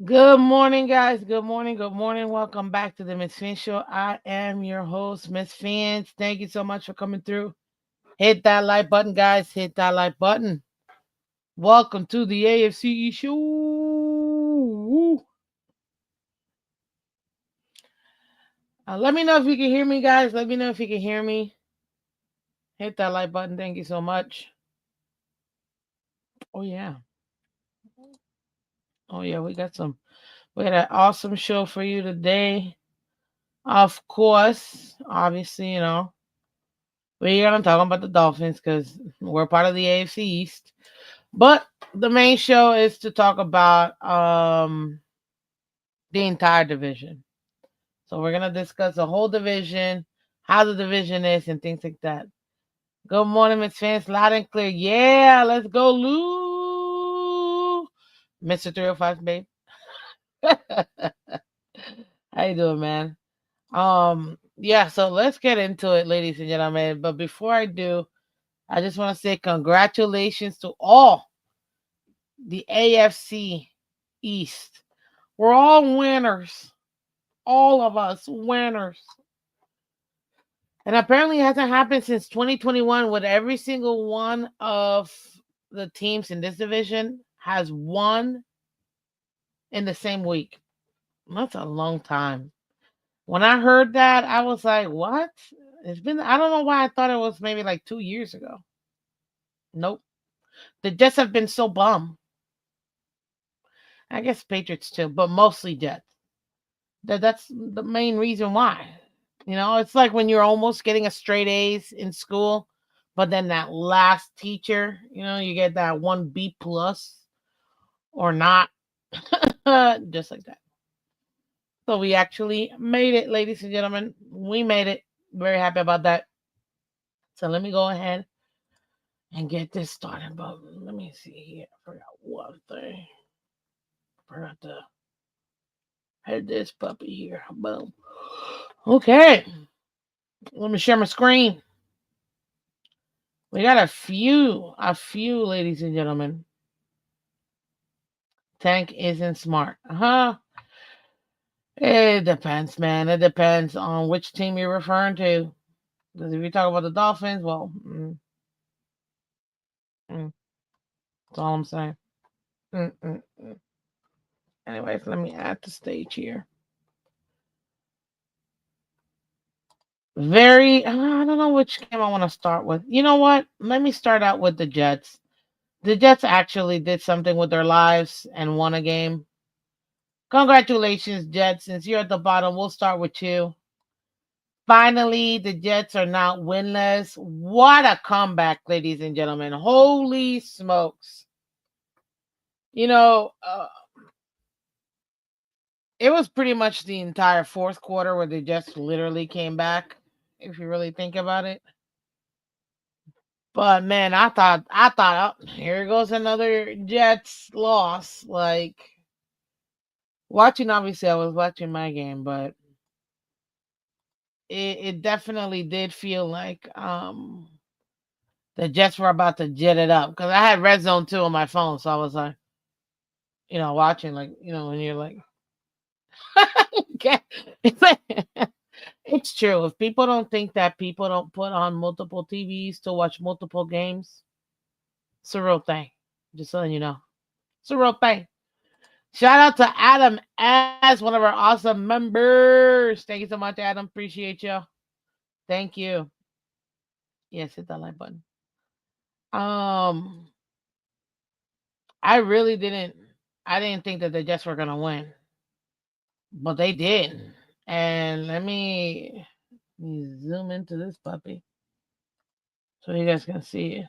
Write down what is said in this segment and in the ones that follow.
Good morning, guys. Good morning. Good morning. Welcome back to the Miss Fin Show. I am your host, Miss Fins. Thank you so much for coming through. Hit that like button, guys. Hit that like button. Welcome to the AFC Show. Let me know if you can hear me, guys. Let me know if you can hear me. Hit that like button. Thank you so much. Oh yeah. Oh yeah. We got an awesome show for you today. Of course, obviously, we're gonna talk about the Dolphins because we're part of the AFC East. But the main show is to talk about the entire division. So we're gonna discuss the whole division, how the division is, and things like that. Good morning, Miss Fans, loud and clear. Yeah, let's go, Lou. Mr. 305, babe. How you doing, man? Yeah, so let's get into it, ladies and gentlemen. But before I do, I just want to say congratulations to all the AFC East. We're all winners. All of us winners. And apparently it hasn't happened since 2021 with every single one of the teams in this division has won in the same week. That's a long time. When I heard that, I was like, what? I don't know why I thought it was maybe like 2 years ago. Nope. The Jets have been so bum. I guess Patriots too, but mostly Jets. That's the main reason why. It's like when you're almost getting a straight A's in school, but then that last teacher, you get that one B plus or not, just like that. So we actually made it, ladies and gentlemen. We made it. Very happy about that. So let me go ahead and get this started. But let me see here. I forgot one thing. I forgot to have this puppy here. Boom. Okay. Let me share my screen. We got a few, ladies and gentlemen. Tank isn't smart. Huh? It depends, man. It depends on which team you're referring to. Because if you talk about the Dolphins, well, that's all I'm saying. Mm, mm, mm. Anyways, let me add the stage here. I don't know which game I want to start with. You know what? Let me start out with the Jets. The Jets actually did something with their lives and won a game. Congratulations, Jets. Since you're at the bottom, we'll start with you. Finally, the Jets are now winless. What a comeback, ladies and gentlemen. Holy smokes. You know, uh, it was pretty much the entire fourth quarter where the Jets literally came back, if you really think about it. But man, I thought, oh, here goes another Jets loss. Like, watching, obviously, I was watching my game, but it definitely did feel like the Jets were about to jet it up because I had Red Zone 2 on my phone, so I was like, watching, like, when you're like, okay. It's like, it's true. If people don't think that people don't put on multiple TVs to watch multiple games, it's a real thing. Just letting you know. It's a real thing. Shout out to Adam as one of our awesome members. Thank you so much, Adam. Appreciate you. Thank you. Yes, hit that like button. Um, I really didn't. I didn't think that the Jets were gonna win, but they did. And let me zoom into this puppy so you guys can see it.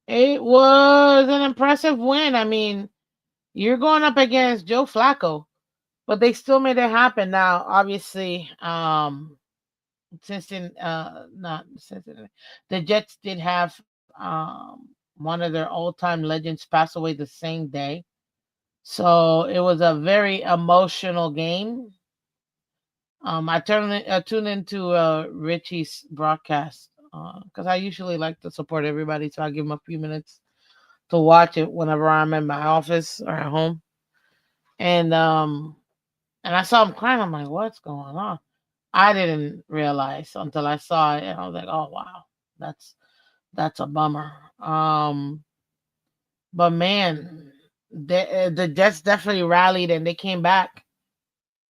It was an impressive win. I mean, you're going up against Joe Flacco, but they still made it happen. Now, obviously, not Cincinnati, the Jets did have one of their all-time legends pass away the same day. So it was a very emotional game. I tuned into Richie's broadcast because I usually like to support everybody, so I give him a few minutes to watch it whenever I'm in my office or at home. and and I saw him crying. I'm like, what's going on? I didn't realize until I saw it, and I was like, oh wow, that's that's a bummer. But man, the Jets definitely rallied and they came back.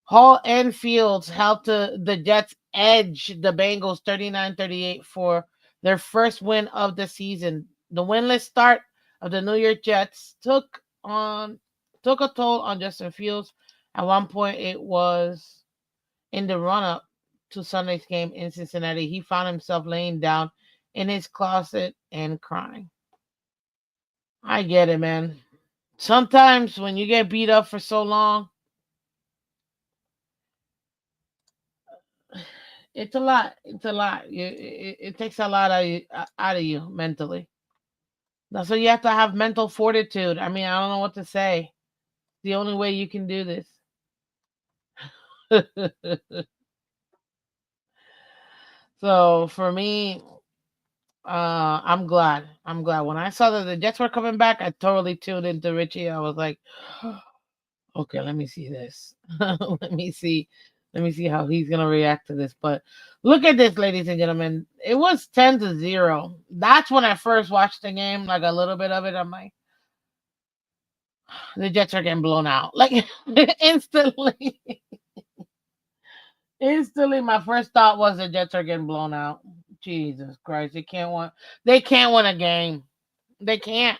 Hall and Fields helped the Jets edge the Bengals 39-38 for their first win of the season. The winless start of the New York Jets took a toll on Justin Fields. At one point, it was in the run up to Sunday's game in Cincinnati. He found himself laying down in his closet and crying. I get it, man. Sometimes when you get beat up for so long, it's a lot. It's a lot. It takes a lot out of you mentally. That's why you have to have mental fortitude. I mean, I don't know what to say. The only way you can do this. So for me, I'm glad. I'm glad. When I saw that the Jets were coming back, I totally tuned into Richie. I was like, okay, let me see this. let me see. Let me see how he's gonna react to this. But look at this, ladies and gentlemen. It was 10-0. That's when I first watched the game, like a little bit of it. I'm like, the Jets are getting blown out. Like instantly. Instantly, my first thought was the Jets are getting blown out. Jesus Christ. They can't win a game. They can't.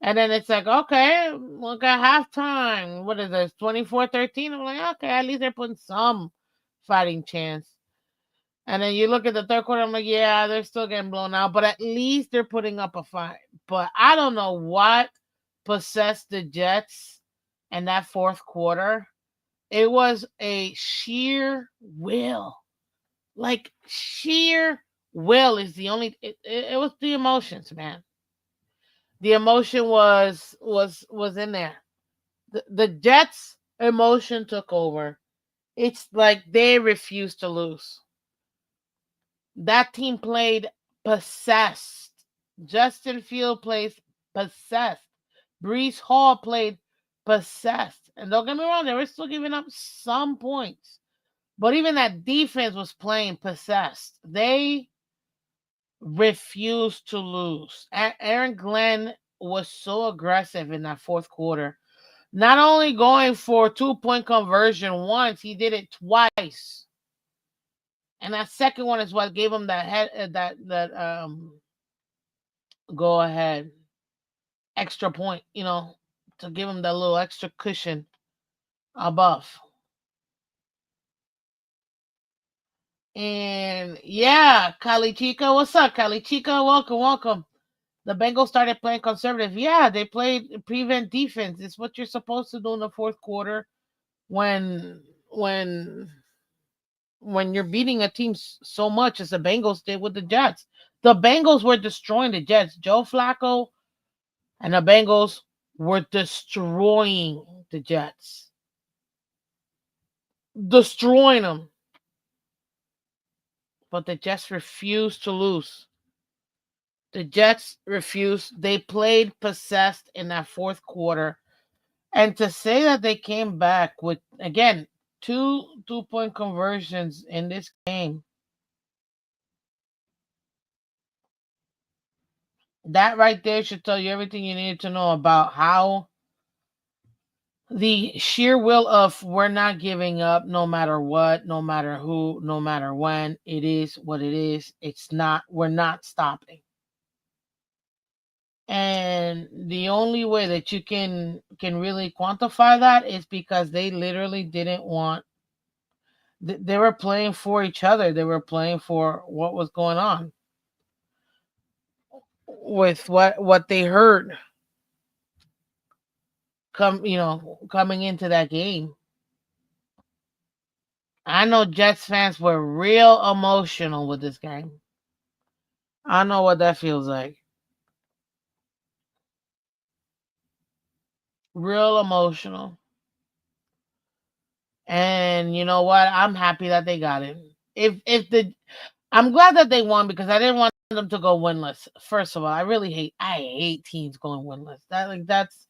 And then it's like, okay, look at halftime. What is this? 24-13? I'm like, okay, at least they're putting some fighting chance. And then you look at the third quarter, I'm like, yeah, they're still getting blown out, but at least they're putting up a fight. But I don't know what possessed the Jets in that fourth quarter. It was a sheer will. Like sheer will is the only it was the emotions, man. The emotion was in there. The Jets emotion took over. It's like they refused to lose. That team played possessed. Justin Field plays possessed. Brees Hall played possessed. And don't get me wrong, they were still giving up some points. But even that defense was playing possessed. They refused to lose. Aaron Glenn was so aggressive in that fourth quarter. Not only going for 2-point conversion once, he did it twice. And that second one is what gave him that head that go ahead extra point, to give him that little extra cushion above. And yeah, Kali Chica, what's up, Kali Chica? Welcome, welcome. The Bengals started playing conservative. Yeah, they played prevent defense. It's what you're supposed to do in the fourth quarter when when when you're beating a team so much as the Bengals did with the Jets. The Bengals were destroying the Jets. Joe Flacco and the Bengals were destroying the Jets. Destroying them. But the Jets refused to lose. The Jets refused. They played possessed in that fourth quarter. And to say that they came back with, again, two-point conversions in this game, that right there should tell you everything you need to know about how the sheer will of we're not giving up no matter what, no matter who, no matter when. It is what it is. It's not, we're not stopping. And the only way that you can really quantify that is because they literally didn't want, they were playing for each other. They were playing for what was going on with what they heard coming into that game. I know Jets fans were real emotional with this game. I know what that feels like. Real emotional. And you know what? I'm happy that they got it. If the I'm glad that they won because I didn't want them to go winless. First of all, I hate teams going winless. That's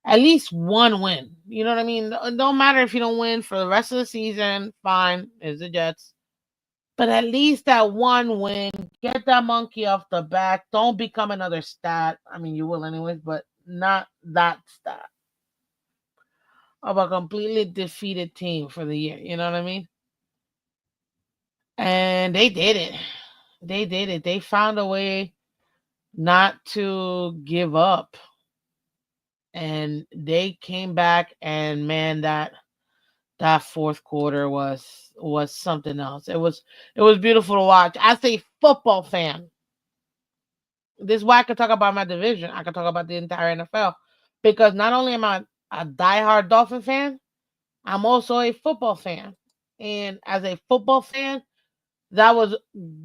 At least one win. You know what I mean? It don't matter if you don't win for the rest of the season. Fine, it's the Jets. But at least that one win, get that monkey off the back. Don't become another stat. I mean, you will anyways, but not that stat of a completely defeated team for the year. You know what I mean? And they did it. They did it. They found a way not to give up. And they came back, and man, that fourth quarter was something else. It was beautiful to watch. As a football fan, this is why I can talk about my division. I can talk about the entire NFL because not only am I a diehard Dolphin fan, I'm also a football fan. And as a football fan, that was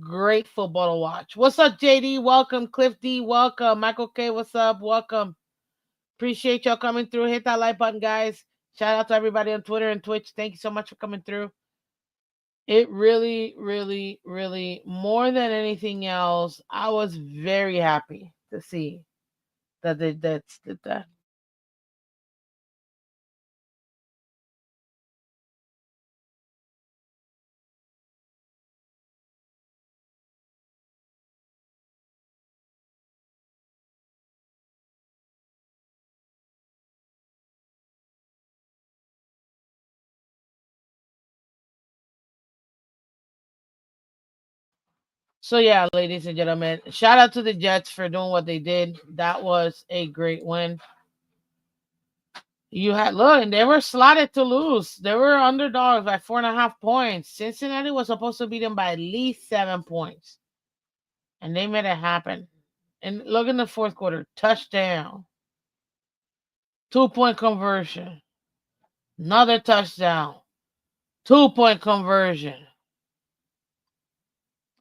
great football to watch. What's up, JD? Welcome, Cliff D. Welcome, Michael K. What's up? Welcome. Appreciate y'all coming through. Hit that like button, guys. Shout out to everybody on Twitter and Twitch. Thank you so much for coming through. It really, really, really, more than anything else, I was very happy to see that they did that. So yeah, ladies and gentlemen, shout out to the Jets for doing what they did. That was a great win. You had look, and they were slotted to lose. They were underdogs by 4.5 points. Cincinnati was supposed to beat them by at least 7 points, and they made it happen. And look in the fourth quarter, touchdown, 2 point conversion, another touchdown, 2 point conversion.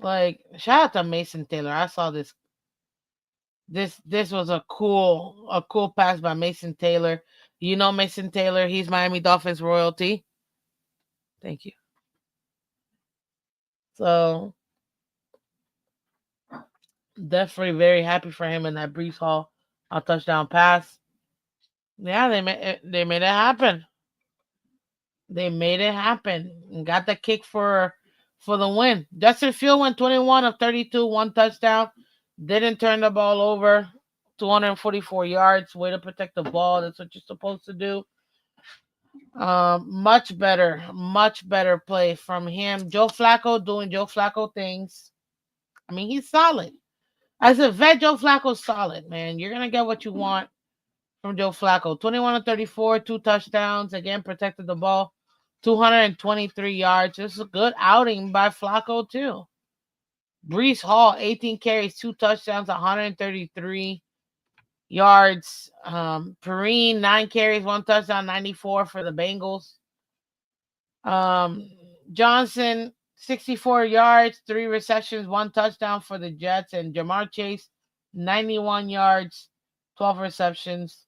Like shout out to Mason Taylor. I saw this. This was a cool pass by Mason Taylor. You know Mason Taylor. He's Miami Dolphins royalty. Thank you. So definitely very happy for him in that Brees Hall a touchdown pass. Yeah, they made it happen. They made it happen and got the kick for the win. Justin Field went 21 of 32, one touchdown. Didn't turn the ball over. 244 yards. Way to protect the ball. That's what you're supposed to do. Much better play from him. Joe Flacco doing Joe Flacco things. I mean, he's solid. As a vet, Joe Flacco's solid, man. You're gonna get what you want from Joe Flacco. 21 to 34, two touchdowns. Again, protected the ball. 223 yards. This is a good outing by Flacco, too. Brees Hall, 18 carries, two touchdowns, 133 yards. Perrine, 9 carries, one touchdown, 94 for the Bengals. Um, Johnson, 64 yards, three receptions, one touchdown for the Jets. And Jamar Chase, 91 yards, 12 receptions.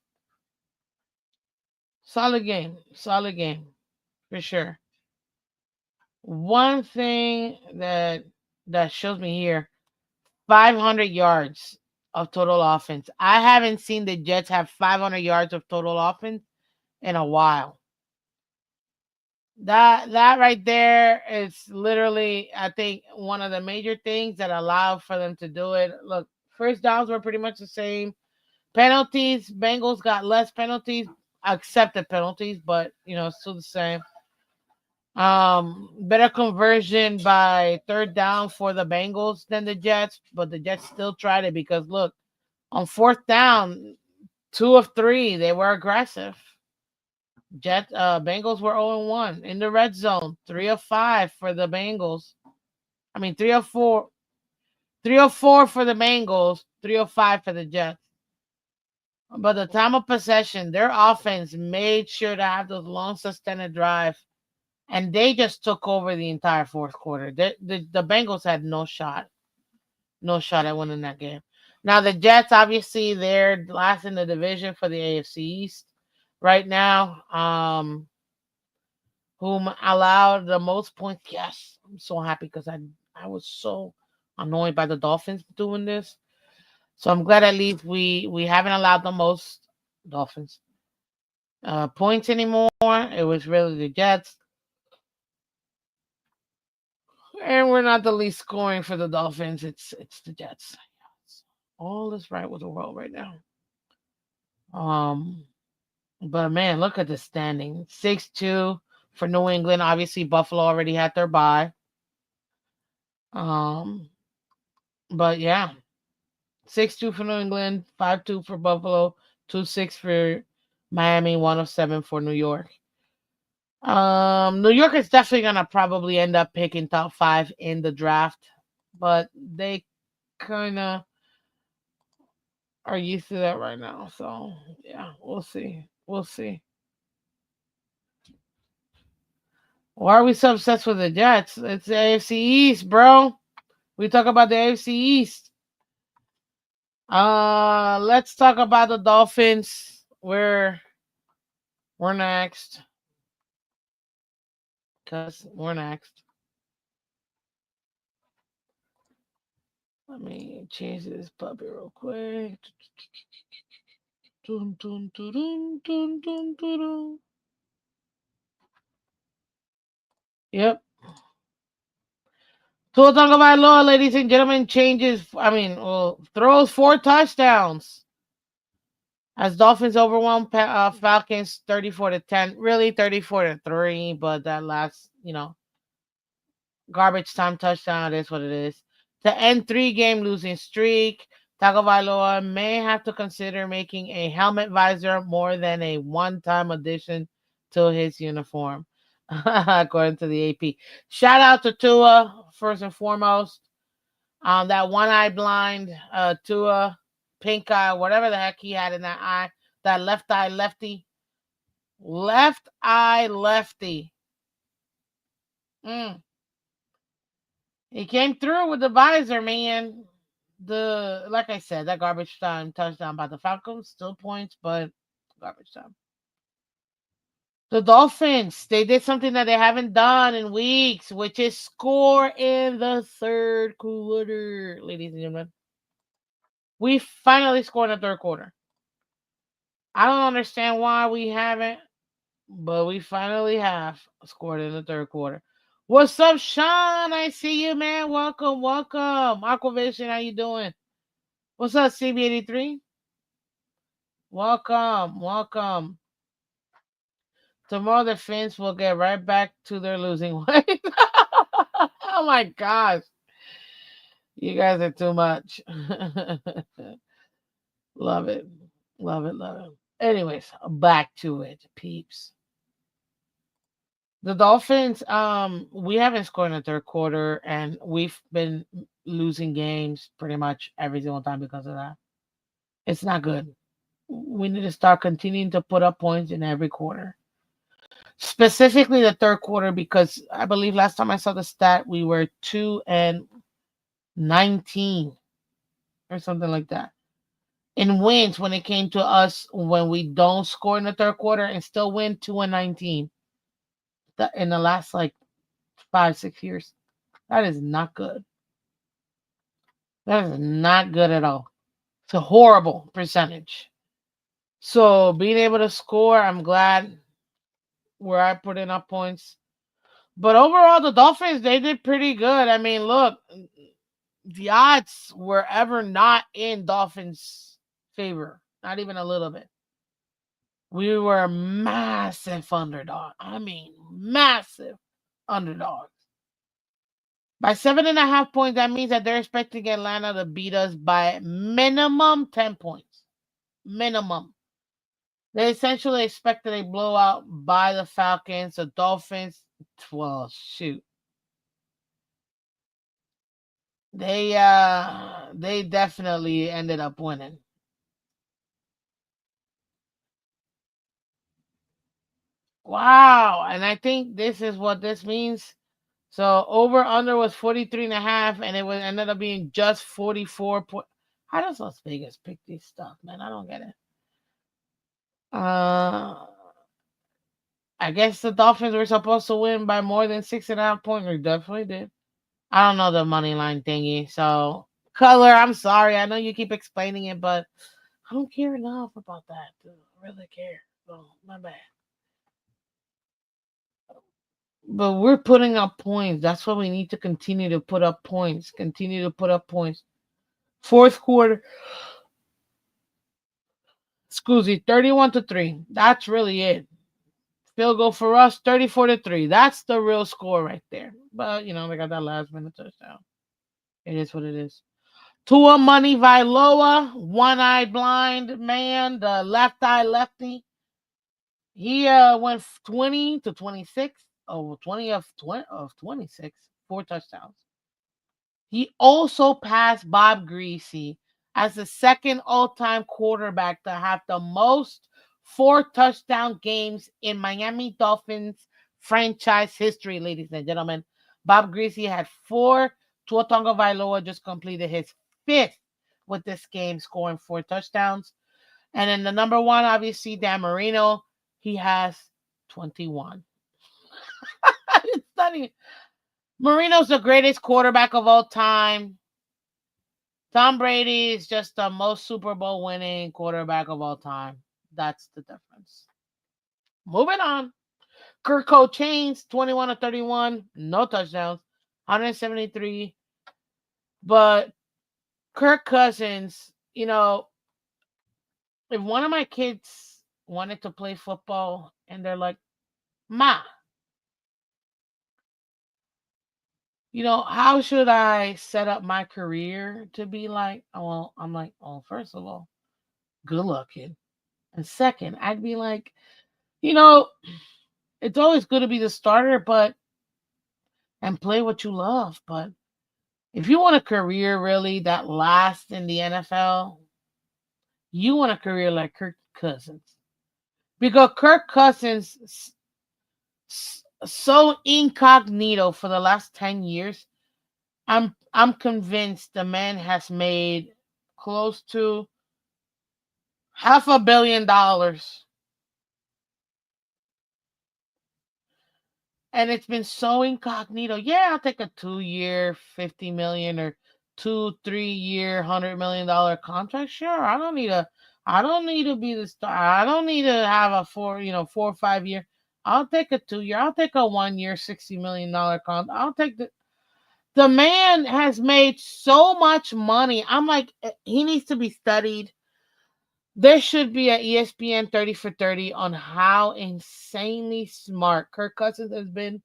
Solid game. Solid game. For sure. One thing that shows me here, 500 yards of total offense. I haven't seen the Jets have 500 yards of total offense in a while. That right there is literally, I think, one of the major things that allowed for them to do it. Look, first downs were pretty much the same. Penalties, Bengals got less penalties, accepted penalties, but still the same. Better conversion by third down for the Bengals than the Jets, but the Jets still tried it because look, on fourth down, 2 of 3, they were aggressive. Bengals were 0-1 in the red zone, 3 of 5 for the Bengals. I mean 3 of 4, 3 of 4 for the Bengals, 3 of 5 for the Jets. But the time of possession, their offense made sure to have those long sustained drives. And they just took over the entire fourth quarter. The Bengals had no shot at winning that game. Now the Jets, obviously, they're last in the division for the AFC East right now. Whom allowed the most points? Yes, I'm so happy because I was so annoyed by the Dolphins doing this. So I'm glad at least we haven't allowed the most Dolphins. points anymore. It was really the Jets. And we're not the least scoring for the Dolphins. It's the Jets. All is right with the world right now. Um, but man, look at the standing. 6-2 for New England. Obviously, Buffalo already had their bye. Um, but yeah, 6-2 for New England, 5-2 for Buffalo, 2-6 for Miami, 1-7 for New York. New York is definitely gonna probably end up picking top 5 in the draft, but they kind of are used to that right now. So yeah, we'll see. We'll see. Why are we so obsessed with the Jets? It's the AFC East, bro. We talk about the AFC East. Let's talk about the Dolphins. We're next. Cause we're next. Let me change this puppy real quick. Dun, dun, dun, dun, dun, dun, dun, dun. Yep. Tua Tagovailoa, ladies and gentlemen, throws 4 touchdowns as Dolphins overwhelm Falcons 34-10. Really 34-3, but that last, garbage time touchdown, it is what it is. To end 3-game losing streak, Tagovailoa may have to consider making a helmet visor more than a one-time addition to his uniform, according to the AP. Shout out to Tua, first and foremost. That one eye blind, Tua, pink eye, whatever the heck he had in that eye, that left eye lefty. Left eye lefty. Mm. He came through with the visor, man. Like I said, that garbage time touchdown by the Falcons, still points, but garbage time. The Dolphins, they did something that they haven't done in weeks, which is score in the third quarter, ladies and gentlemen. We finally scored in the third quarter. I don't understand why we haven't, but we finally have scored in the third quarter. What's up, Sean? I see you, man. Welcome, welcome. Aquavision, how you doing? What's up, CB83? Welcome, welcome. Tomorrow the Phins will get right back to their losing ways. Oh my gosh. You guys are too much. Love it. Love it, love it. Anyways, back to it, peeps. The Dolphins, we haven't scored in the third quarter, and we've been losing games pretty much every single time because of that. It's not good. We need to start continuing to put up points in every quarter. Specifically the third quarter, because I believe last time I saw the stat, we were 2-19 or something like that. In wins when it came to us when we don't score in the third quarter and still win 2-19. In the last like 5-6 years. That is not good. That is not good at all. It's a horrible percentage. So being able to score, I'm glad where I put in up points. But overall, the Dolphins, they did pretty good. I mean, look, the odds were ever not in Dolphins' favor. Not even a little bit. We were a massive underdog. I mean, massive underdogs. By 7.5 points, that means that they're expecting Atlanta to beat us by minimum 10 points. Minimum. They essentially expected a blowout by the Falcons. The Dolphins, well, shoot. They definitely ended up winning. Wow. And I think this is what this means. So over under was 43.5, and it ended up being just 44. How does Las Vegas pick these stuff, man? I don't get it. I guess the Dolphins were supposed to win by more than 6.5 points. We definitely did. I don't know the money line thingy. So, Color, I'm sorry. I know you keep explaining it, but I don't care enough about that. Dude. I really care. Oh, my bad. But we're putting up points. That's why we need to continue to put up points. Continue to put up points. Fourth quarter, excuse me, 31-3. That's really it. Field goal for us, 34-3. That's the real score right there. But they got that last minute touchdown. It is what it is. Tua Money Vailoa, one-eyed blind man, the left eye lefty. He went 20-26. Oh, 20 of 26, 4 touchdowns. He also passed Bob Greasy as the second all-time quarterback to have the most 4 touchdown games in Miami Dolphins franchise history, ladies and gentlemen. Bob Greasy had 4. Tua Tagovailoa just completed his 5th with this game, scoring 4 touchdowns. And then the number one, obviously, Dan Marino, he has 21. It's stunning. Marino's the greatest quarterback of all time. Tom Brady is just the most Super Bowl winning quarterback of all time. That's the difference. Moving on. Kirk Chains, 21-31, no touchdowns, 173. But Kirk Cousins, if one of my kids wanted to play football and they're like, Ma, how should I set up my career to be like? Well, I'm like, oh, first of all, good luck, kid. And second, I'd be like, you know, it's always good to be the starter, but and play what you love. But if you want a career really that lasts in the NFL, you want a career like Kirk Cousins. Because Kirk Cousins so incognito for the last 10 years. I'm convinced the man has made close to $500 million. And it's been so incognito. Yeah, I'll take a 2-year, 50 million or 2-3 year, $100 million contract. Sure, I don't need to be the star. I don't need to have a 4 or 5 year. I'll take a 2-year. I'll take a 1 year, $60 million contract. I'll take the man has made so much money. I'm like, he needs to be studied. There should be an ESPN 30 for 30 on how insanely smart Kirk Cousins has been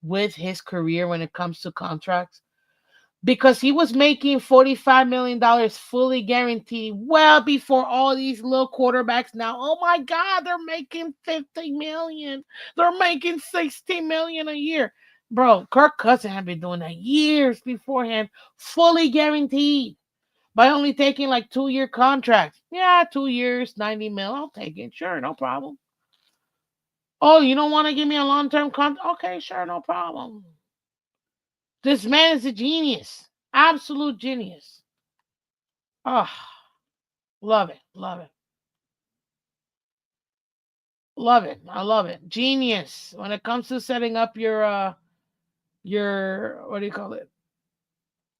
with his career when it comes to contracts, because he was making $45 million fully guaranteed well before all these little quarterbacks now. Oh my God, they're making 50 million. They're making 60 million a year. Bro, Kirk Cousins had been doing that years beforehand, fully guaranteed by only taking like 2-year contracts. Yeah, 2 years, 90 mil. I'll take it. Sure, no problem. Oh, you don't want to give me a long-term contract? Okay, sure, no problem. This man is a genius. Absolute genius. Oh, love it. Love it. Love it. I love it. Genius. When it comes to setting up your what do you call it?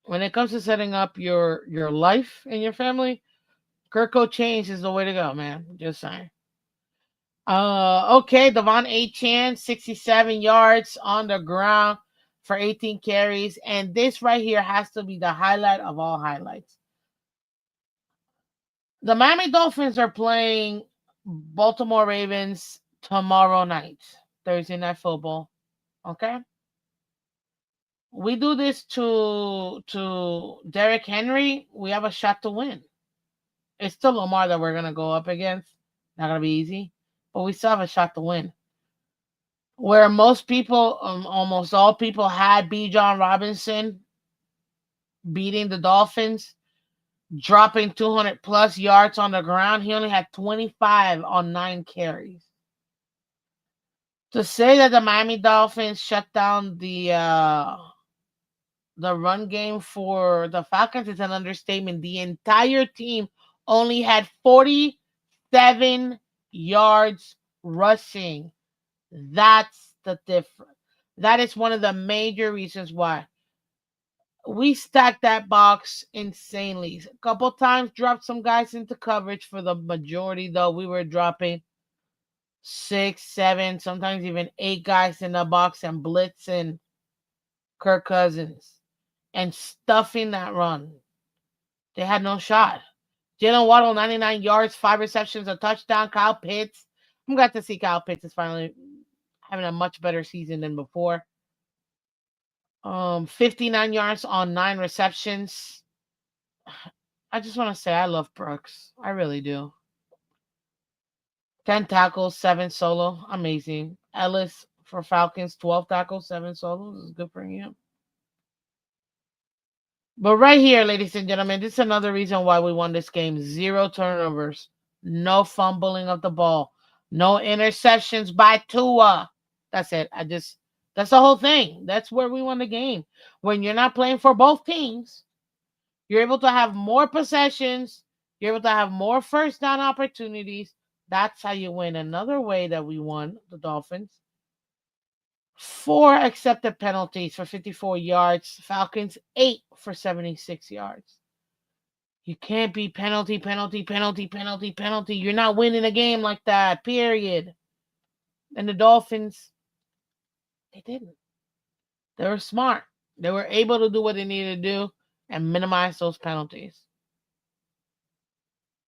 When it comes to setting up your life and your family, Kirko Change is the way to go, man. Just saying. Okay, Devon Chan, 67 yards on the ground for 18 carries. And this right here has to be the highlight of all highlights. The Miami Dolphins are playing Baltimore Ravens tomorrow night, Thursday Night Football. Okay? We do this to Derrick Henry, we have a shot to win. It's still Lamar that we're gonna go up against. Not gonna be easy, but we still have a shot to win. Where most people, almost all people, had B. John Robinson beating the Dolphins, dropping 200 plus yards on the ground. He only had 25 on 9 carries. To say that the Miami Dolphins shut down the run game for the Falcons is an understatement. The entire team only had 47 yards rushing. That's the difference. That is one of the major reasons why we stacked that box insanely. A couple times dropped some guys into coverage. For the majority, though, we were dropping 6, 7, sometimes even 8 guys in the box and blitzing Kirk Cousins and stuffing that run. They had no shot. Jalen Waddle, 99 yards, 5 receptions, a touchdown. Kyle Pitts. I'm glad to see Kyle Pitts is finally having a much better season than before. 59 yards on 9 receptions. I just want to say I love Brooks. I really do. 10 tackles, 7 solo. Amazing. Ellis for Falcons, 12 tackles, 7 solos. This is good for him. But right here, ladies and gentlemen, this is another reason why we won this game. 0 turnovers, no fumbling of the ball, no interceptions by Tua. That's it. That's the whole thing. That's where we won the game. When you're not playing for both teams, you're able to have more possessions, you're able to have more first down opportunities. That's how you win. Another way that we won, the Dolphins. 4 accepted penalties for 54 yards. Falcons 8 for 76 yards. You can't be penalty, penalty, penalty, penalty, penalty. You're not winning a game like that, period. And the Dolphins, they didn't. They were smart. They were able to do what they needed to do and minimize those penalties.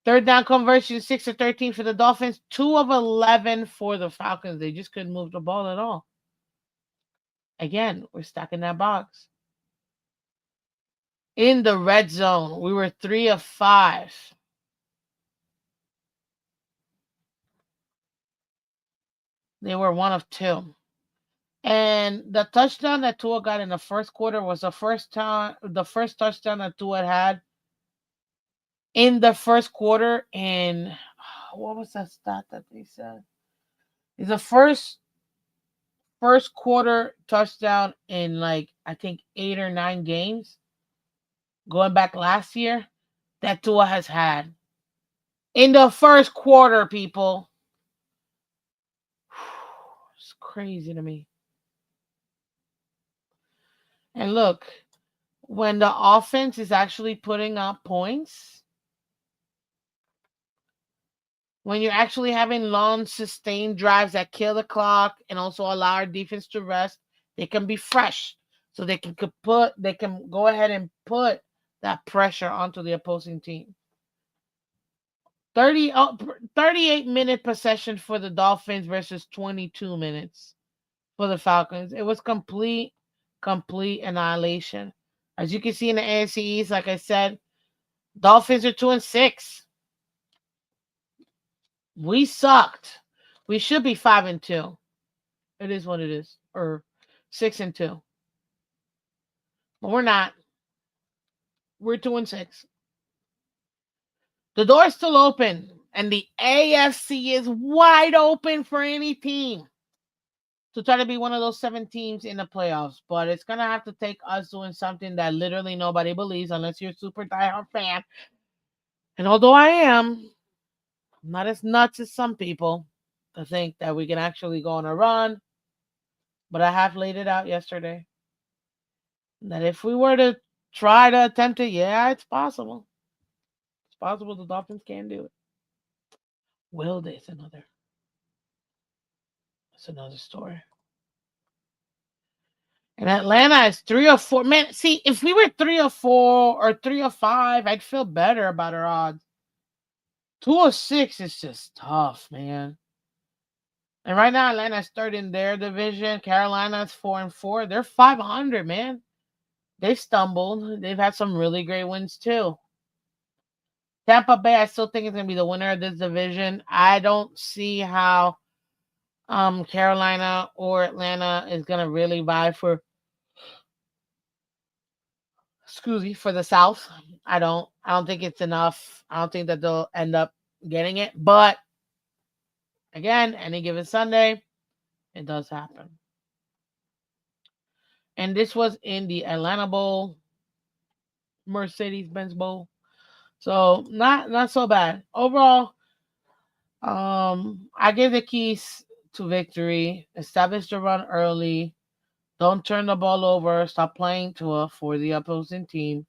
Third down conversion, 6 of 13 for the Dolphins, 2 of 11 for the Falcons. They just couldn't move the ball at all. Again, we're stuck in that box. In the red zone, we were 3 of 5. They were 1 of 2. And the touchdown that Tua got in the first quarter was the first touchdown that Tua had in the first quarter. And what was that stat that they said? It's the first quarter touchdown in like I think 8 or 9 games going back last year that Tua has had in the first quarter, people. It's crazy to me. And look, when the offense is actually putting up points, when you're actually having long sustained drives that kill the clock and also allow our defense to rest, they can be fresh. So they can go ahead and put that pressure onto the opposing team. 38-minute possession for the Dolphins versus 22 minutes for the Falcons. It was complete annihilation. As you can see in the AFC East, like I said, Dolphins are 2-6. We sucked. We should be 5-2. It is what it is, or 6-2. But we're not. We're 2-6. The door is still open, and the AFC is wide open for any team to try to be one of those 7 teams in the playoffs. But it's going to have to take us doing something that literally nobody believes unless you're a super diehard fan. And although I am, I'm not as nuts as some people to think that we can actually go on a run. But I have laid it out yesterday that if we were to try to attempt it, yeah, it's possible. It's possible the Dolphins can do it. Will they? It's another story. And Atlanta is 3 or 4. Man, see, if we were 3 or 4 or 3 or 5, I'd feel better about our odds. 2-6 is just tough, man. And right now, Atlanta's third in their division. Carolina's 4-4. They're 500, man. They've stumbled. They've had some really great wins too. Tampa Bay, I still think is going to be the winner of this division. I don't see how Carolina or Atlanta is going to really vie for for the South. I don't think it's enough. I don't think that they'll end up getting it. But again, any given Sunday, it does happen. And this was in the Atlanta Bowl, Mercedes-Benz Bowl. So not so bad. Overall, I give the keys to victory. Establish the run early. Don't turn the ball over. Stop playing for the opposing team.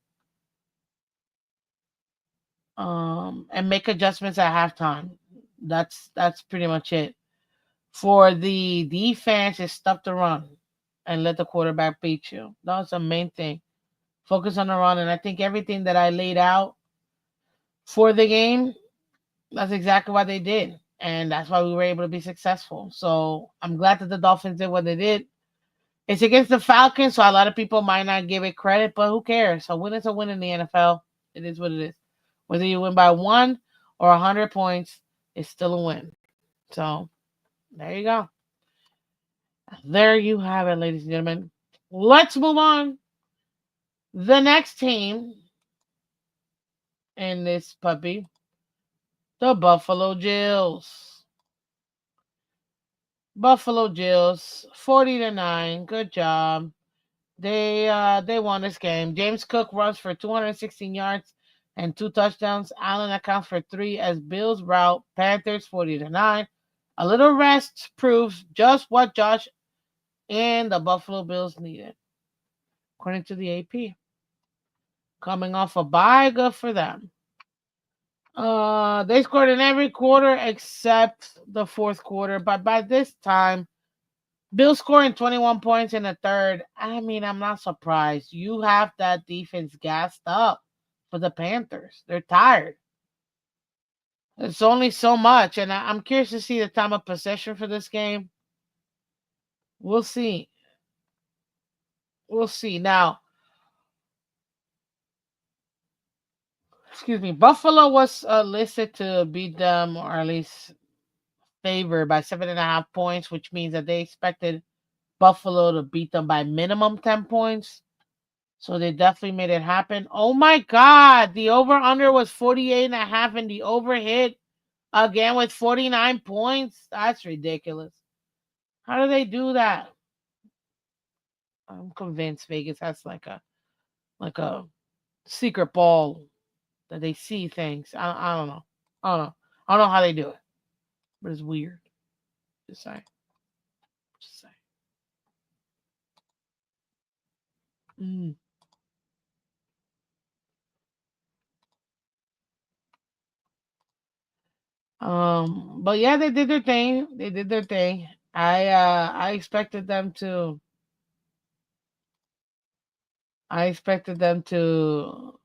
And make adjustments at halftime. That's pretty much it. for the defense is stop the run and let the quarterback beat you. That's the main thing. Focus on the run, and I think everything that I laid out for the game, that's exactly what they did, and that's why we were able to be successful. So I'm glad that the Dolphins did what they did. It's against the Falcons, so a lot of people might not give it credit, but who cares? A win is a win in the NFL. It is what it is. Whether you win by 1 or 100 points, it's still a win. So there you go. There you have it, ladies and gentlemen. Let's move on. The next team in this puppy, the Buffalo Bills. Buffalo Bills, 40-9. Good job. They won this game. James Cook runs for 216 yards and 2 touchdowns. Allen accounts for 3 as Bills rout Panthers 40-9. A little rest proves just what Josh and the Buffalo Bills needed, according to the AP. Coming off a bye, good for them. They scored in every quarter except the fourth quarter, but by this time, Bill scoring 21 points in the third. I mean, I'm not surprised. You have that defense gassed up for the Panthers. They're tired. It's only so much, and I'm curious to see the time of possession for this game. We'll see. We'll see. Now, excuse me, Buffalo was listed to beat them, or at least favored by 7.5 points, which means that they expected Buffalo to beat them by minimum 10 points. So they definitely made it happen. Oh my God. The over under was 48.5 and the over hit again with 49 points. That's ridiculous. How do they do that? I'm convinced Vegas has like a secret ball that they see things. I don't know. I don't know. I don't know how they do it. But it's weird. Just saying. Just saying. Mm. But yeah, they did their thing. They did their thing. I expected them to I expected them to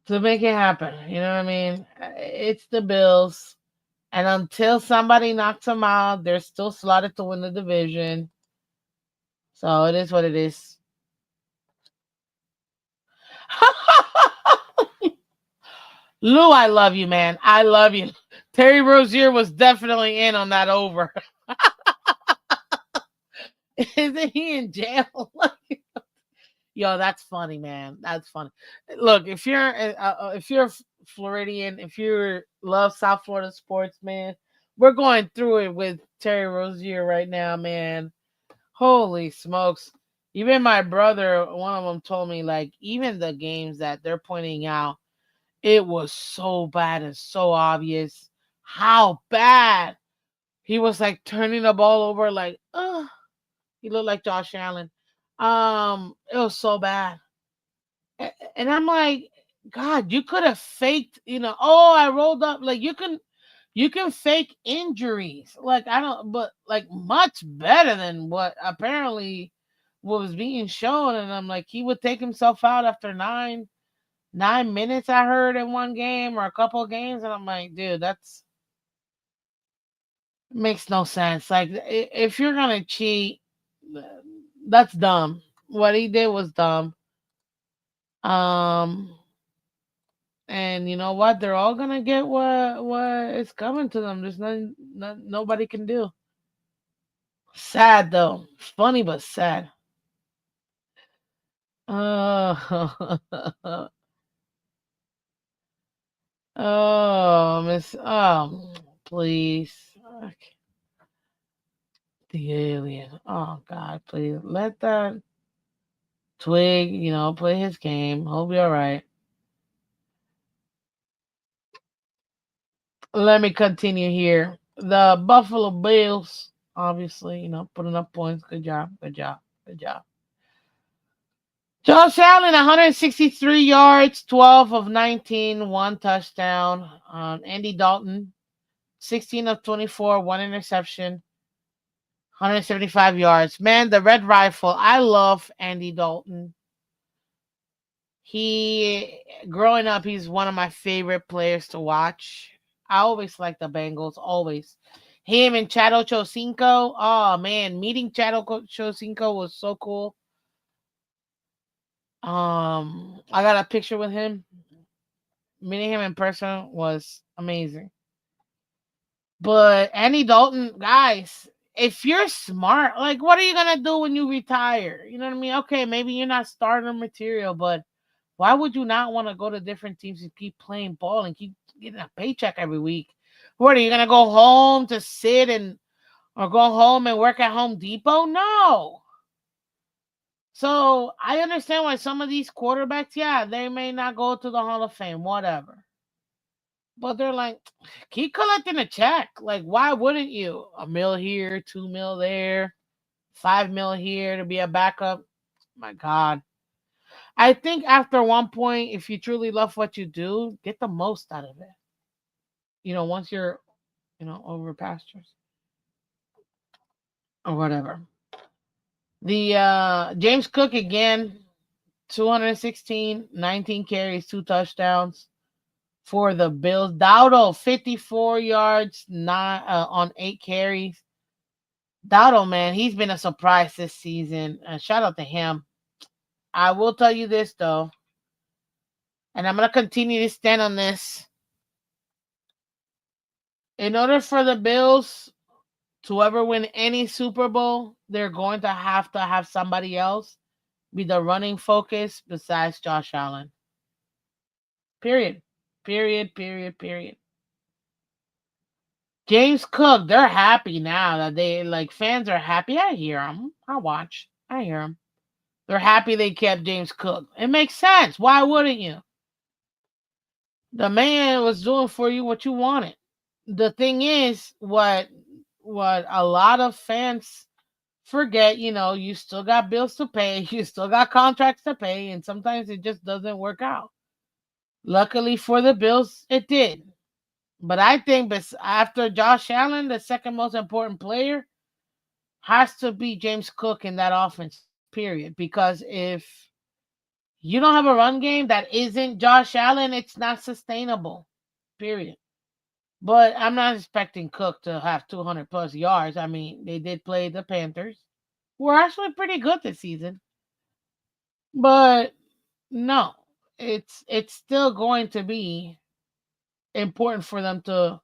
make it happen. You know what I mean? It's the Bills, and until somebody knocks them out, they're still slotted to win the division. So it is what it is. Lou, I love you, man. I love you. Terry Rozier was definitely in on that over. Isn't he in jail? Yo, that's funny, man. That's funny. Look, if you're Floridian, if you love South Florida sports, man, we're going through it with Terry Rozier right now, man. Holy smokes! Even my brother, one of them, told me like even the games that they're pointing out, it was so bad and so obvious how bad he was like turning the ball over, like, he looked like Josh Allen. It was so bad. And I'm like, God, you could have faked, oh, I rolled up. Like you can fake injuries. Like I don't but like much better than what apparently was being shown. And I'm like, he would take himself out after 9 minutes, I heard in one game or a couple of games, and I'm like, dude, that's makes no sense. Like if you're gonna cheat, that's dumb. What he did was dumb. Um And you know what? They're all gonna get what is coming to them. There's nothing nobody can do. Sad though. Funny but sad. Oh, oh, Miss. Oh, please. Okay. The alien. Oh God, please let that twig. Play his game. He'll be all right. Let me continue here. The Buffalo Bills, obviously, putting up points. Good job. Good job. Good job. Josh Allen, 163 yards, 12 of 19, one touchdown. Andy Dalton, 16 of 24, one interception, 175 yards. Man, the Red Rifle. I love Andy Dalton. He, growing up, he's one of my favorite players to watch. I always like the Bengals, always. Him and Chad Ochocinco. Oh man, meeting Chad Ochocinco was so cool. I got a picture with him. Meeting him in person was amazing. But Andy Dalton, guys, if you're smart, like, what are you gonna do when you retire? You know what I mean? Okay, maybe you're not starter material, but why would you not want to go to different teams and keep playing ball and keep getting a paycheck every week? What are you gonna go home to sit and or go home and work at Home Depot? No. So I understand why some of these quarterbacks, yeah, they may not go to the Hall of Fame, whatever. But they're like, keep collecting a check. Like, why wouldn't you? A mil here, 2 mil there, 5 mil here to be a backup. My God. I think after one point, if you truly love what you do, get the most out of it. Once you're, over pastures or whatever. The James Cook again, 216, 19 carries, two touchdowns for the Bills. Dowdle, 54 yards, on 8 carries. Dowdle, man, he's been a surprise this season. Shout out to him. I will tell you this though, and I'm gonna continue to stand on this. In order for the Bills to ever win any Super Bowl, they're going to have somebody else be the running focus besides Josh Allen. Period. Period. Period. Period. James Cook, they're happy now that fans are happy. I hear them. I watch. I hear them. They're happy they kept James Cook. It makes sense. Why wouldn't you? The man was doing for you what you wanted. The thing is, what a lot of fans forget, you still got bills to pay, you still got contracts to pay, and sometimes it just doesn't work out. Luckily for the Bills, it did. But I think after Josh Allen, the second most important player has to be James Cook in that offense, period. Because if you don't have a run game that isn't Josh Allen, it's not sustainable, period. But I'm not expecting Cook to have 200 plus yards. I mean, they did play the Panthers, who are actually pretty good this season. But no, it's still going to be important for them to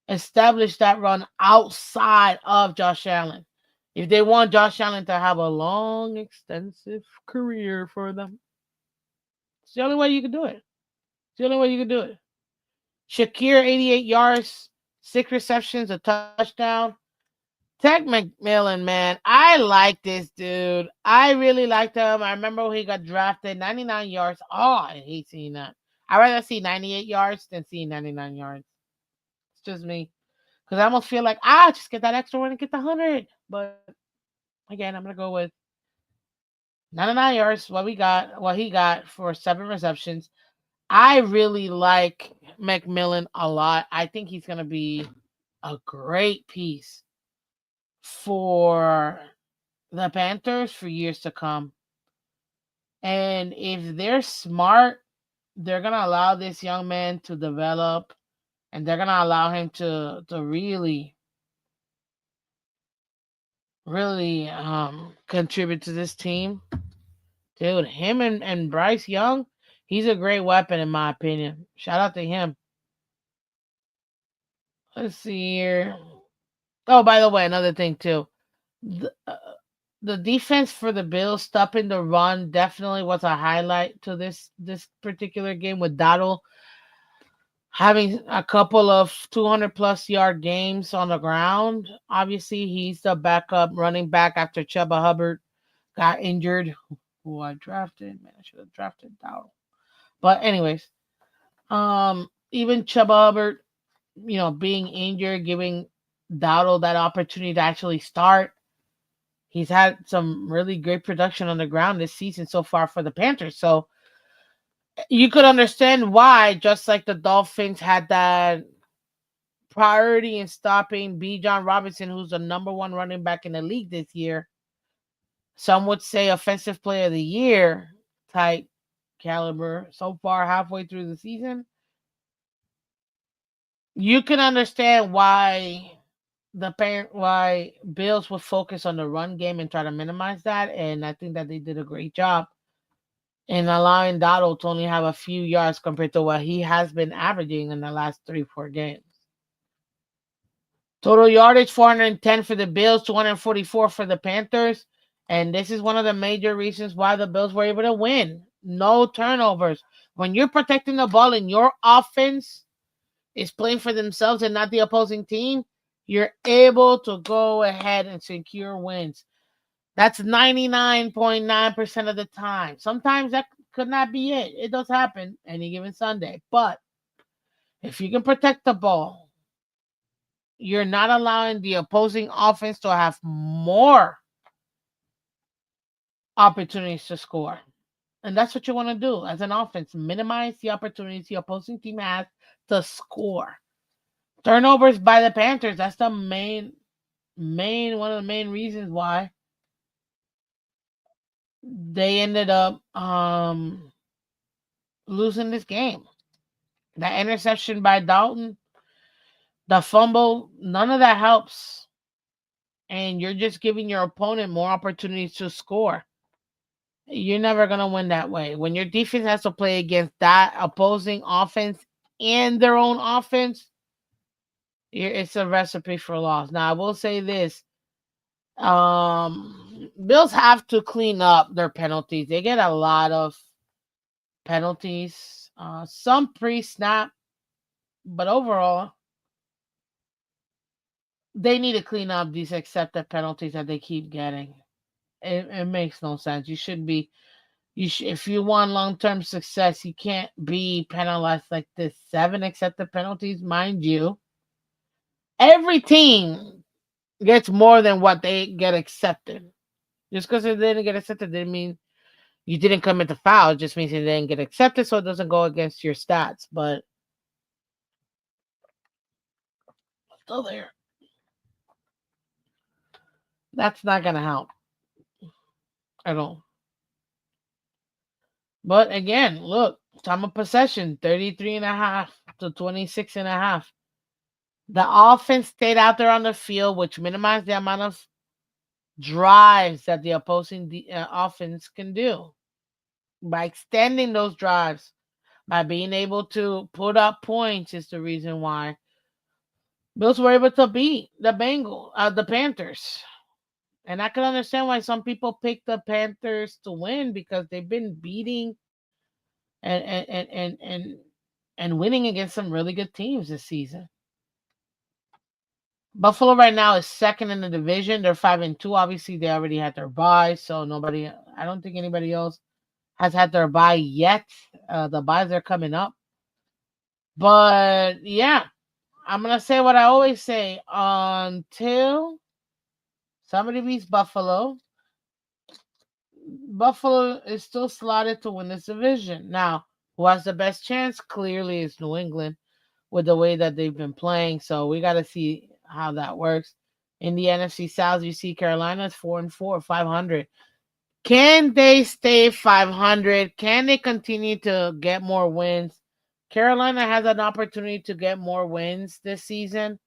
establish that run outside of Josh Allen. If they want Josh Allen to have a long, extensive career for them, it's the only way you can do it. It's the only way you can do it. Shakir, 88 yards, 6 receptions, a touchdown. Tech McMillan, man, I like this dude. I really liked him. I remember when he got drafted, 99 yards. Oh, I hate seeing that. I'd rather see 98 yards than see 99 yards. It's just me. Because I almost feel like, just get that extra one and get the 100. But again, I'm going to go with 99 yards, what he got for 7 receptions. I really like McMillan a lot. I think he's going to be a great piece for the Panthers for years to come. And if they're smart, they're going to allow this young man to develop, and they're going to allow him to really really contribute to this team. Dude, him and Bryce Young, he's a great weapon in my opinion. Shout out to him. Let's see here. Oh, by the way, another thing too. The defense for the Bills stopping the run definitely was a highlight to this particular game, with Dottle having a couple of 200 plus yard games on the ground. Obviously, he's the backup running back after Chuba Hubbard got injured. Who I drafted. Man, I should have drafted Dowdle. But anyways, even Chuba Hubbard, being injured, giving Dowdle that opportunity to actually start. He's had some really great production on the ground this season so far for the Panthers. So you could understand why, just like the Dolphins had that priority in stopping B. John Robinson, who's the number one running back in the league this year. Some would say offensive player of the year type caliber so far halfway through the season. You can understand why Bills would focus on the run game and try to minimize that, and I think that they did a great job in allowing Donald to only have a few yards compared to what he has been averaging in the last 3-4 games. Total yardage 410 for the Bills, 244 for the Panthers. And this is one of the major reasons why the Bills were able to win. No turnovers. When you're protecting the ball and your offense is playing for themselves and not the opposing team, you're able to go ahead and secure wins. That's 99.9% of the time. Sometimes that could not be it. It does happen any given Sunday. But if you can protect the ball, you're not allowing the opposing offense to have more opportunities to score. And that's what you want to do as an offense. Minimize the opportunities the opposing team has to score. Turnovers by the Panthers, that's the main one of the main reasons why they ended up losing this game. That interception by Dalton, the fumble, none of that helps. And you're just giving your opponent more opportunities to score. You're never going to win that way. When your defense has to play against that opposing offense and their own offense, it's a recipe for loss. Now, I will say this. Bills have to clean up their penalties. They get a lot of penalties. Some pre-snap, but overall, they need to clean up these accepted penalties that they keep getting. It makes no sense. You should be if you want long-term success, you can't be penalized like this. 7 accepted penalties, mind you. Every team gets more than what they get accepted. Just because it didn't get accepted didn't mean you didn't commit the foul. It just means it didn't get accepted, so it doesn't go against your stats. But still there. That's not going to help at all. But again, look, time of possession, 33 and a half to 26 and a half. The offense stayed out there on the field, which minimized the amount of drives that the opposing offense can do. By extending those drives, by being able to put up points, is the reason why Bills were able to beat the Panthers. And I can understand why some people pick the Panthers to win because they've been beating and and and and, and winning against some really good teams this season. Buffalo right now is second in the division. They're 5-2. Obviously, they already had their bye, so I don't think anybody else has had their bye yet. The byes are coming up. But yeah, I'm gonna say what I always say: until somebody beats Buffalo, Buffalo is still slotted to win this division. Now, who has the best chance? Clearly, is New England with the way that they've been playing. So we got to see how that works. In the NFC South, you see Carolina's 4-4, 500. Can they stay 500? Can they continue to get more wins? Carolina has an opportunity to get more wins this season.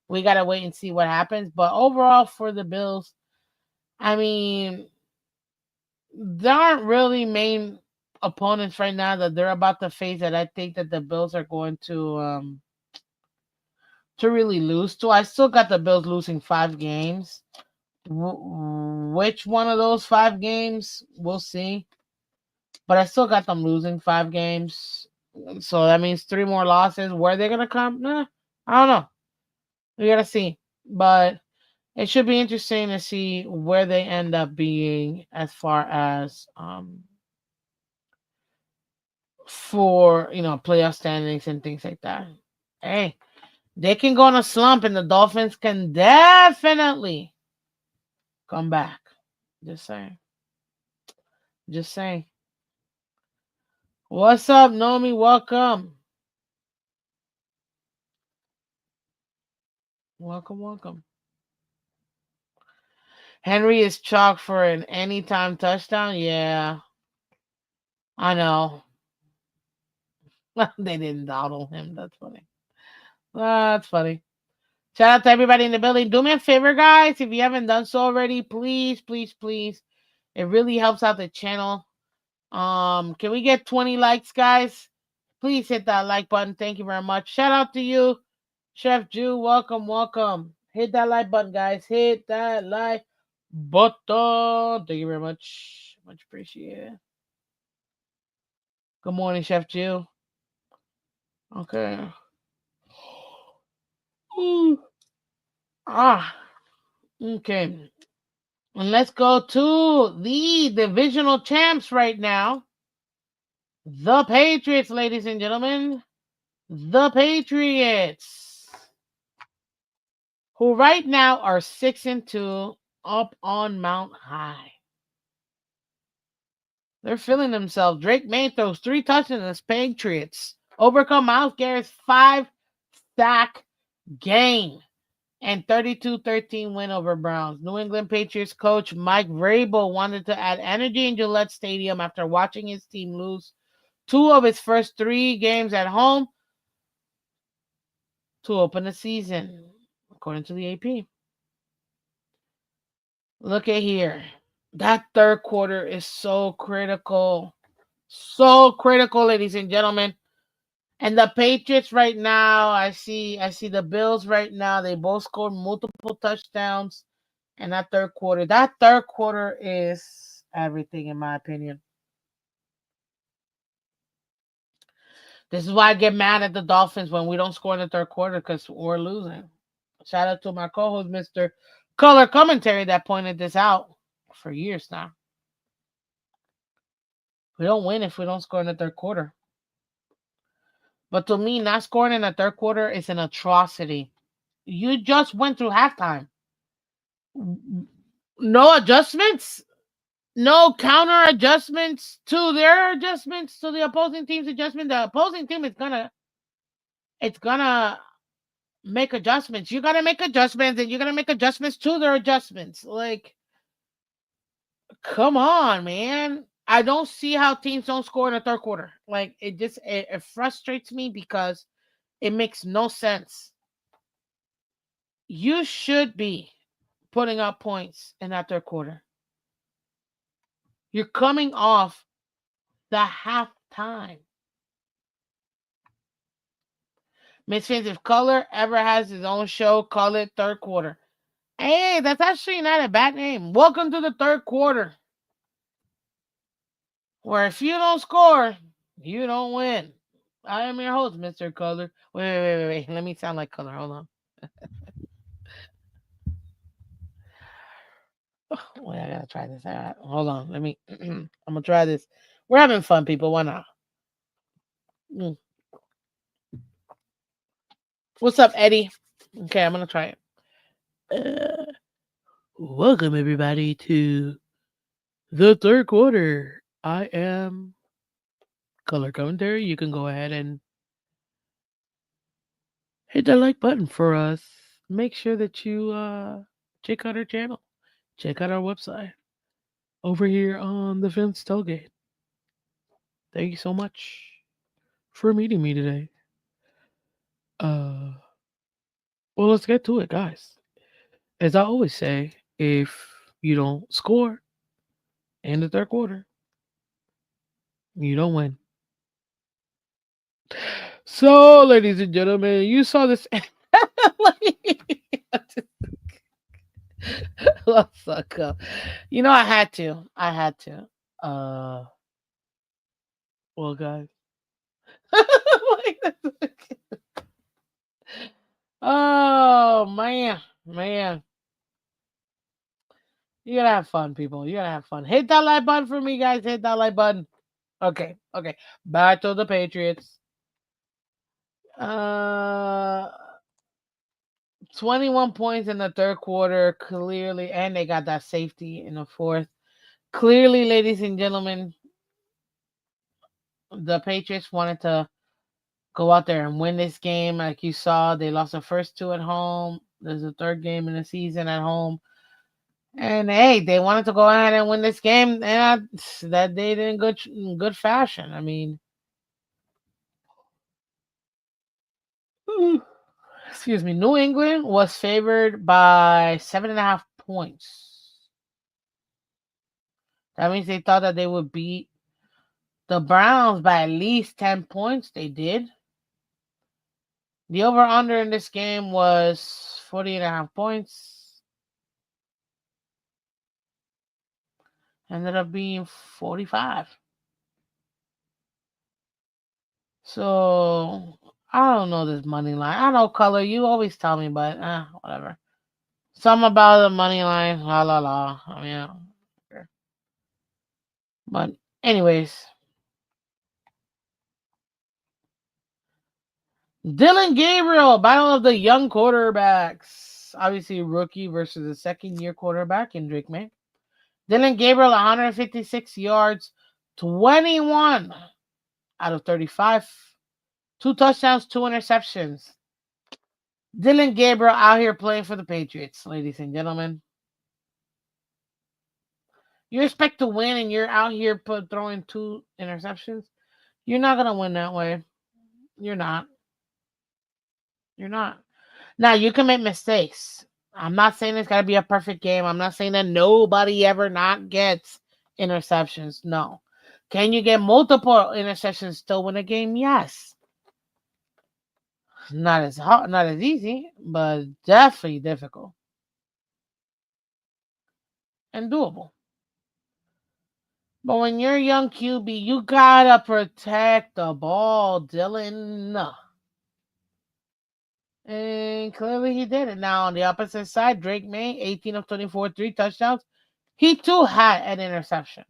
We got to wait and see what happens. But overall, for the Bills, I mean, there aren't really main opponents right now that they're about to face that I think that the Bills are going to really lose to. I still got the Bills losing 5 games. Which one of those 5 games, we'll see. But I still got them losing 5 games. So that means 3 more losses. Where are they going to come? Nah, I don't know. We got to see. But it should be interesting to see where they end up being as far as for, playoff standings and things like that. Hey, they can go on a slump and the Dolphins can definitely come back. Just saying. Just saying. What's up, Nomi? Welcome. Welcome, welcome. Henry is chalk for an anytime touchdown. Yeah, I know. They didn't dawdle him. That's funny. That's funny. Shout out to everybody in the building. Do me a favor, guys. If you haven't done so already, please, please, please. It really helps out the channel. Can we get 20 likes, guys? Please hit that like button. Thank you very much. Shout out to you, Chef Jew. Welcome, welcome. Hit that like button, guys. Hit that like button. Thank you very much. Much appreciated. Good morning, Chef Jew. Okay. Ooh. Ah. Okay. And let's go to the divisional champs right now. The Patriots, ladies and gentlemen. The Patriots, who right now are 6-2 up on Mount High. They're feeling themselves. Drake May throws 3 touchdowns as Patriots overcome Myles Garrett's 5-sack game and 32-13 win over Browns. New England Patriots coach Mike Vrabel wanted to add energy in Gillette Stadium after watching his team lose 2 of its first 3 games at home to open the season, according to the AP. Look at here. That third quarter is so critical. So critical, ladies and gentlemen. And the Patriots right now, I see the Bills right now. They both scored multiple touchdowns in that third quarter. That third quarter is everything, in my opinion. This is why I get mad at the Dolphins when we don't score in the third quarter because we're losing. Shout out to my co-host, Mr. Color Commentary, that pointed this out for years now. We don't win if we don't score in the third quarter. But to me, not scoring in the third quarter is an atrocity. You just went through halftime. No adjustments, no counter adjustments to their adjustments, to the opposing team's adjustment. The opposing team is gonna make adjustments. You gotta make adjustments, and you're gonna make adjustments to their adjustments. Like, come on, man. I don't see how teams don't score in the third quarter. Like, it frustrates me because it makes no sense. You should be putting up points in that third quarter. You're coming off the halftime. Miss Phins, if Color ever has his own show, call it Third Quarter. Hey, that's actually not a bad name. Welcome to the third quarter, where if you don't score, you don't win. I am your host, Mr. Color. Wait. Let me sound like Color. Hold on. Wait, I gotta try this. All right, hold on. Let me. I'm gonna try this. We're having fun, people. Why not? Mm. What's up, Eddie? Okay, I'm gonna try it. Welcome everybody to the third quarter. I am Color Commentary. You can go ahead and hit that like button for us. Make sure that you check out our channel. Check out our website over here on the Phins Tailgate. Thank you so much for meeting me today. Well, let's get to it, guys. As I always say, if you don't score in the third quarter, you don't win. So, ladies and gentlemen, you saw this. You know, I had to. Well, guys. Oh man. You gotta have fun, people. You gotta have fun. Hit that like button for me, guys. Hit that like button. Okay. Back to the Patriots. 21 points in the third quarter, clearly, and they got that safety in the fourth. Clearly, ladies and gentlemen, the Patriots wanted to go out there and win this game. Like you saw, they lost the first two at home. There's a third game in the season at home. And hey, they wanted to go ahead and win this game, and that they did in good fashion. I mean, excuse me, New England was favored by 7.5 points. That means they thought that they would beat the Browns by at least 10 points. They did. The over-under in this game was 40.5 points. Ended up being 45. So, I don't know this money line. I know color. You always tell me, but whatever. Something about the money line. La la la. I mean, I don't care. But anyways, Dylan Gabriel, battle of the young quarterbacks. Obviously, rookie versus a second-year quarterback in Drake May. Dylan Gabriel, 156 yards, 21 out of 35. 2 touchdowns, 2 interceptions. Dylan Gabriel out here playing for the Patriots, ladies and gentlemen. You expect to win and you're out here throwing 2 interceptions? You're not going to win that way. You're not. You're not. Now, you can make mistakes. I'm not saying it's got to be a perfect game. I'm not saying that nobody ever not gets interceptions. No. Can you get multiple interceptions still win a game? Yes. Not as hard, not as easy, but definitely difficult and doable. But when you're a young QB, you gotta protect the ball, Dylan. And clearly he did it. Now on the opposite side, Drake May, 18 of 24, 3 touchdowns. He too had an interception.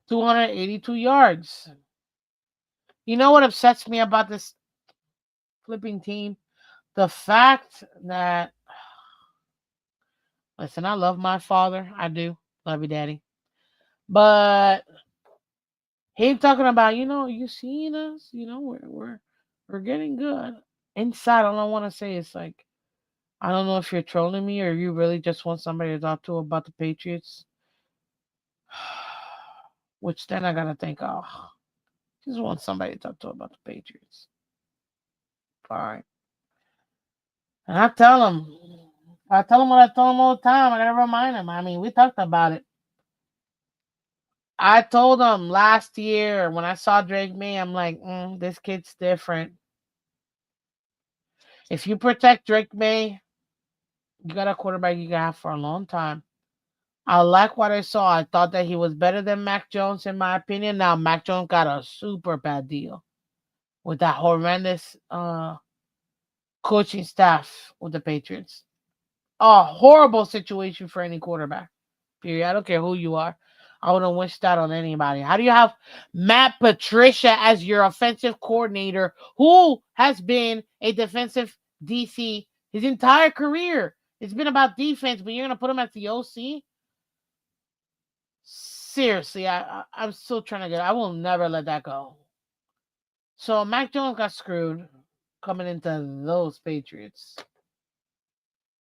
282 yards. You know what upsets me about this flipping team? The fact that, listen, I love my father. I do. Love you, daddy. But him talking about, you seeing us, we're getting good. Inside, all I want to say is like, I don't know if you're trolling me or you really just want somebody to talk to about the Patriots. Which then I gotta think, oh, just want somebody to talk to about the Patriots. Fine. And I tell him what I tell him all the time. I gotta remind him. I mean, we talked about it. I told him last year when I saw Drake May, I'm like, this kid's different. If you protect Drake May, you got a quarterback you can have for a long time. I like what I saw. I thought that he was better than Mac Jones, in my opinion. Now, Mac Jones got a super bad deal with that horrendous coaching staff with the Patriots. A horrible situation for any quarterback. Period. I don't care who you are. I wouldn't wish that on anybody. How do you have Matt Patricia as your offensive coordinator, who has been a defensive DC his entire career? It's been about defense, but you're gonna put him as the OC? Seriously, I'm still trying to get. I will never let that go. So Mac Jones got screwed coming into those Patriots.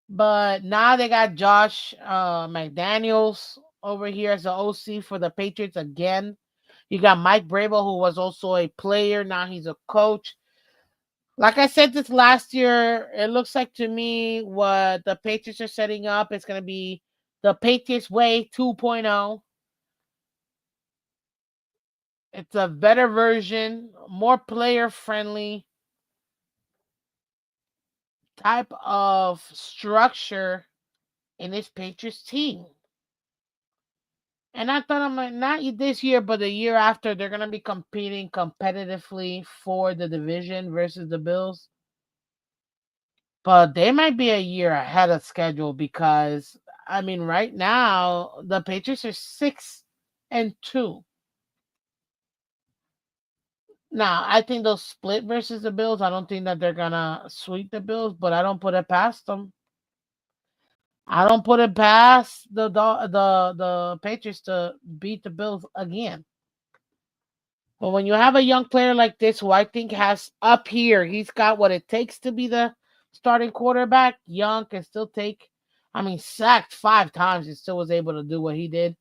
But now they got Josh McDaniels over here as the OC for the Patriots again. You got Mike Vrabel, who was also a player. Now he's a coach. Like I said this last year, it looks like to me what the Patriots are setting up is going to be the Patriots Way 2.0. It's a better version, more player friendly type of structure in this Patriots team. And I thought I'm like, not this year, but the year after, they're going to be competing competitively for the division versus the Bills. But they might be a year ahead of schedule because, I mean, right now, the Patriots are 6-2. Now, I think they'll split versus the Bills. I don't think that they're gonna sweep the Bills, but I don't put it past them. I don't put it past the Patriots to beat the Bills again. But when you have a young player like this, who I think has up here, he's got what it takes to be the starting quarterback. Young can still take. I mean, sacked 5 times, and still was able to do what he did.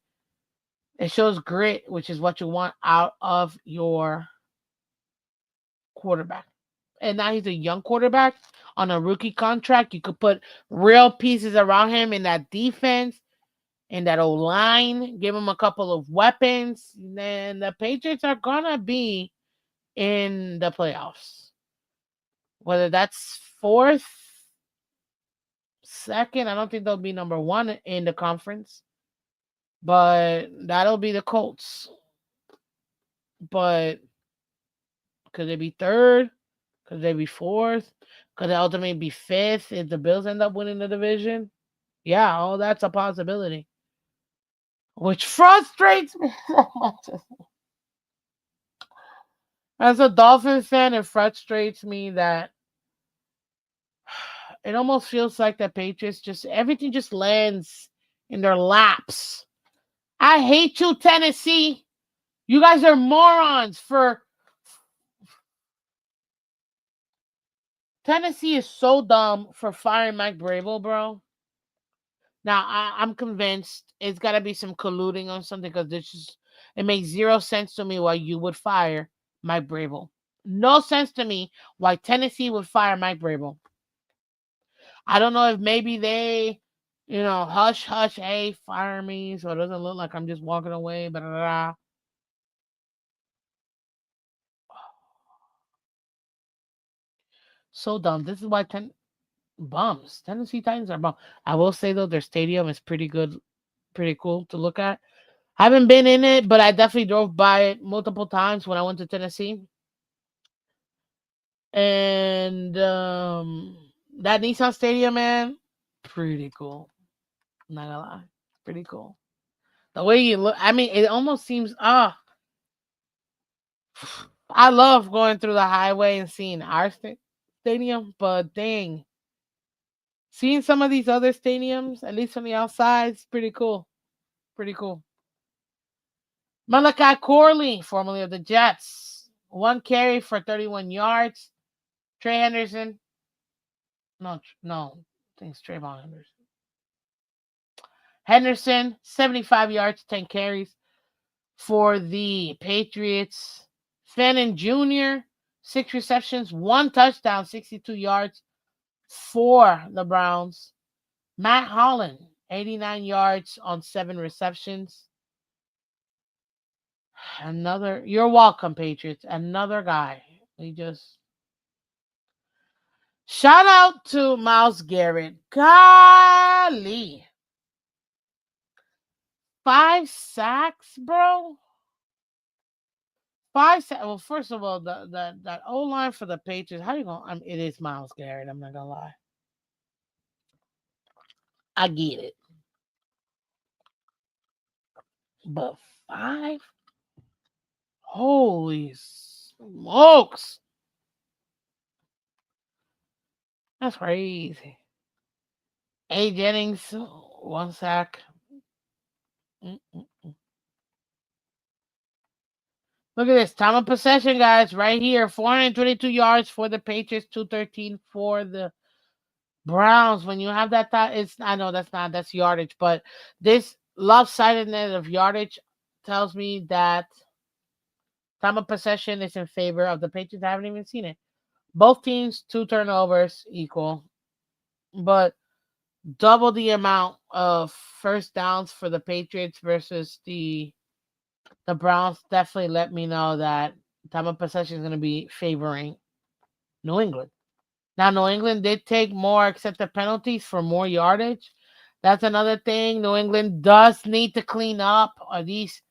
It shows grit, which is what you want out of your quarterback. And now he's a young quarterback on a rookie contract. You could put real pieces around him in that defense, in that O line, give him a couple of weapons. Then the Patriots are gonna be in the playoffs. Whether that's fourth, second, I don't think they'll be number one in the conference, but that'll be the Colts. But could they be third? Could they be fourth? Could they ultimately be fifth if the Bills end up winning the division? Yeah, oh, that's a possibility. Which frustrates me so much. As a Dolphins fan, it frustrates me that it almost feels like the Patriots just everything just lands in their laps. I hate you, Tennessee. You guys are morons for Tennessee is so dumb for firing Mike Vrabel, bro. Now I'm convinced it's got to be some colluding on something because this is it makes zero sense to me why you would fire Mike Vrabel. No sense to me why Tennessee would fire Mike Vrabel. I don't know if maybe they, hush, hush, hey, fire me, so it doesn't look like I'm just walking away. Blah, blah, blah. So dumb. This is why bums. Tennessee Titans are bum. I will say though, their stadium is pretty good, pretty cool to look at. I haven't been in it, but I definitely drove by it multiple times when I went to Tennessee. And that Nissan Stadium, man, pretty cool. Not gonna lie, pretty cool. The way you look, I mean, it almost seems I love going through the highway and seeing our stadium, but dang, seeing some of these other stadiums, at least from the outside, is pretty cool. Pretty cool. Malachi Corley, formerly of the Jets, 1 carry for 31 yards. Trey Henderson, no, I think it's Trayvon Henderson. Henderson, 75 yards, 10 carries for the Patriots. Fenton Jr., 6 receptions, 1 touchdown, 62 yards for the Browns. Matt Holland, 89 yards on 7 receptions. You're welcome, Patriots. Another guy. We just shout out to Myles Garrett. Golly. 5 sacks, bro. 5 sacks. Well, first of all, that O line for the Patriots. How you going? It is Myles Garrett. I'm not gonna lie. I get it, but five. Holy smokes! That's crazy. A. Jennings, 1 sack. Mm-mm. Look at this. Time of possession, guys, right here. 422 yards for the Patriots, 213 for the Browns. When you have that thought, I know that's yardage, but this lopsidedness of yardage tells me that time of possession is in favor of the Patriots. I haven't even seen it. Both teams, 2 turnovers equal, but double the amount of first downs for the Patriots versus the Browns. Definitely let me know that time of possession is going to be favoring New England. Now, New England did take more accepted penalties for more yardage. That's another thing. New England does need to clean up. Are these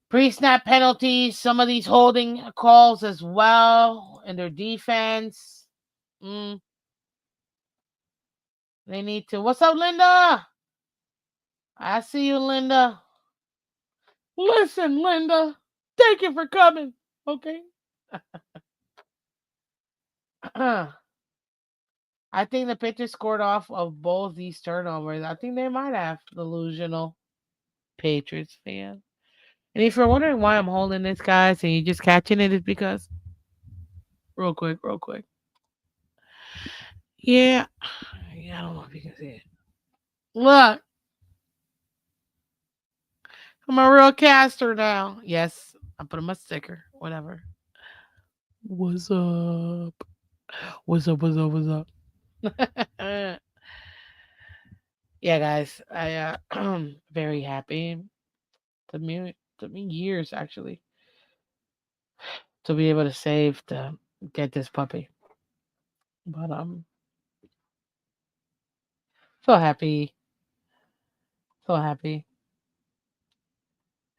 pre-snap penalties? Some of these holding calls as well in their defense. They need to. What's up, Linda? I see you, Linda. Listen, Linda. Thank you for coming. Okay. I think the Patriots scored off of both these turnovers. I think they might have delusional Patriots fan. And if you're wondering why I'm holding this, guys, and you're just catching it, it's because real quick. Yeah, yeah, I don't know if you can see it. Look, I'm a real caster now. Yes, I put him a sticker. Whatever. What's up? What's up? What's up? What's up? Yeah, guys, I very happy. Took me years actually to be able to save to get this puppy. But so happy, so happy.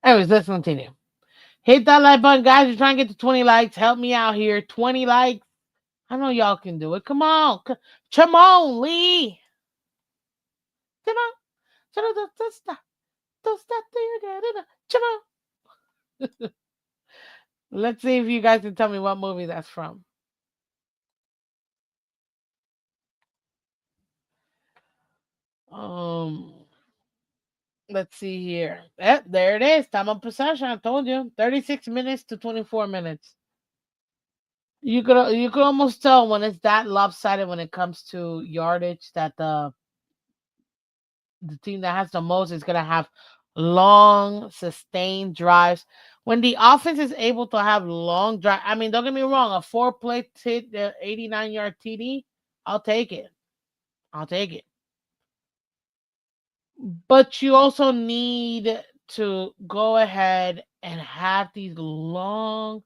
Anyways, let's continue. Hit that like button, guys. We're trying to get to 20 likes. Help me out here. 20 likes. I know y'all can do it. Come on. Come on, Lee. Come on. Don't stop. Don't stop till you get it. Come on. Let's see if you guys can tell me what movie that's from. Um, let's see here. There it is. Time of possession. I told you. 36 minutes to 24 minutes. You could almost tell when it's that lopsided when it comes to yardage that the team that has the most is gonna have long, sustained drives. When the offense is able to have long drive, I mean, don't get me wrong, a four-play 89-yard TD, I'll take it. I'll take it. But you also need to go ahead and have these long,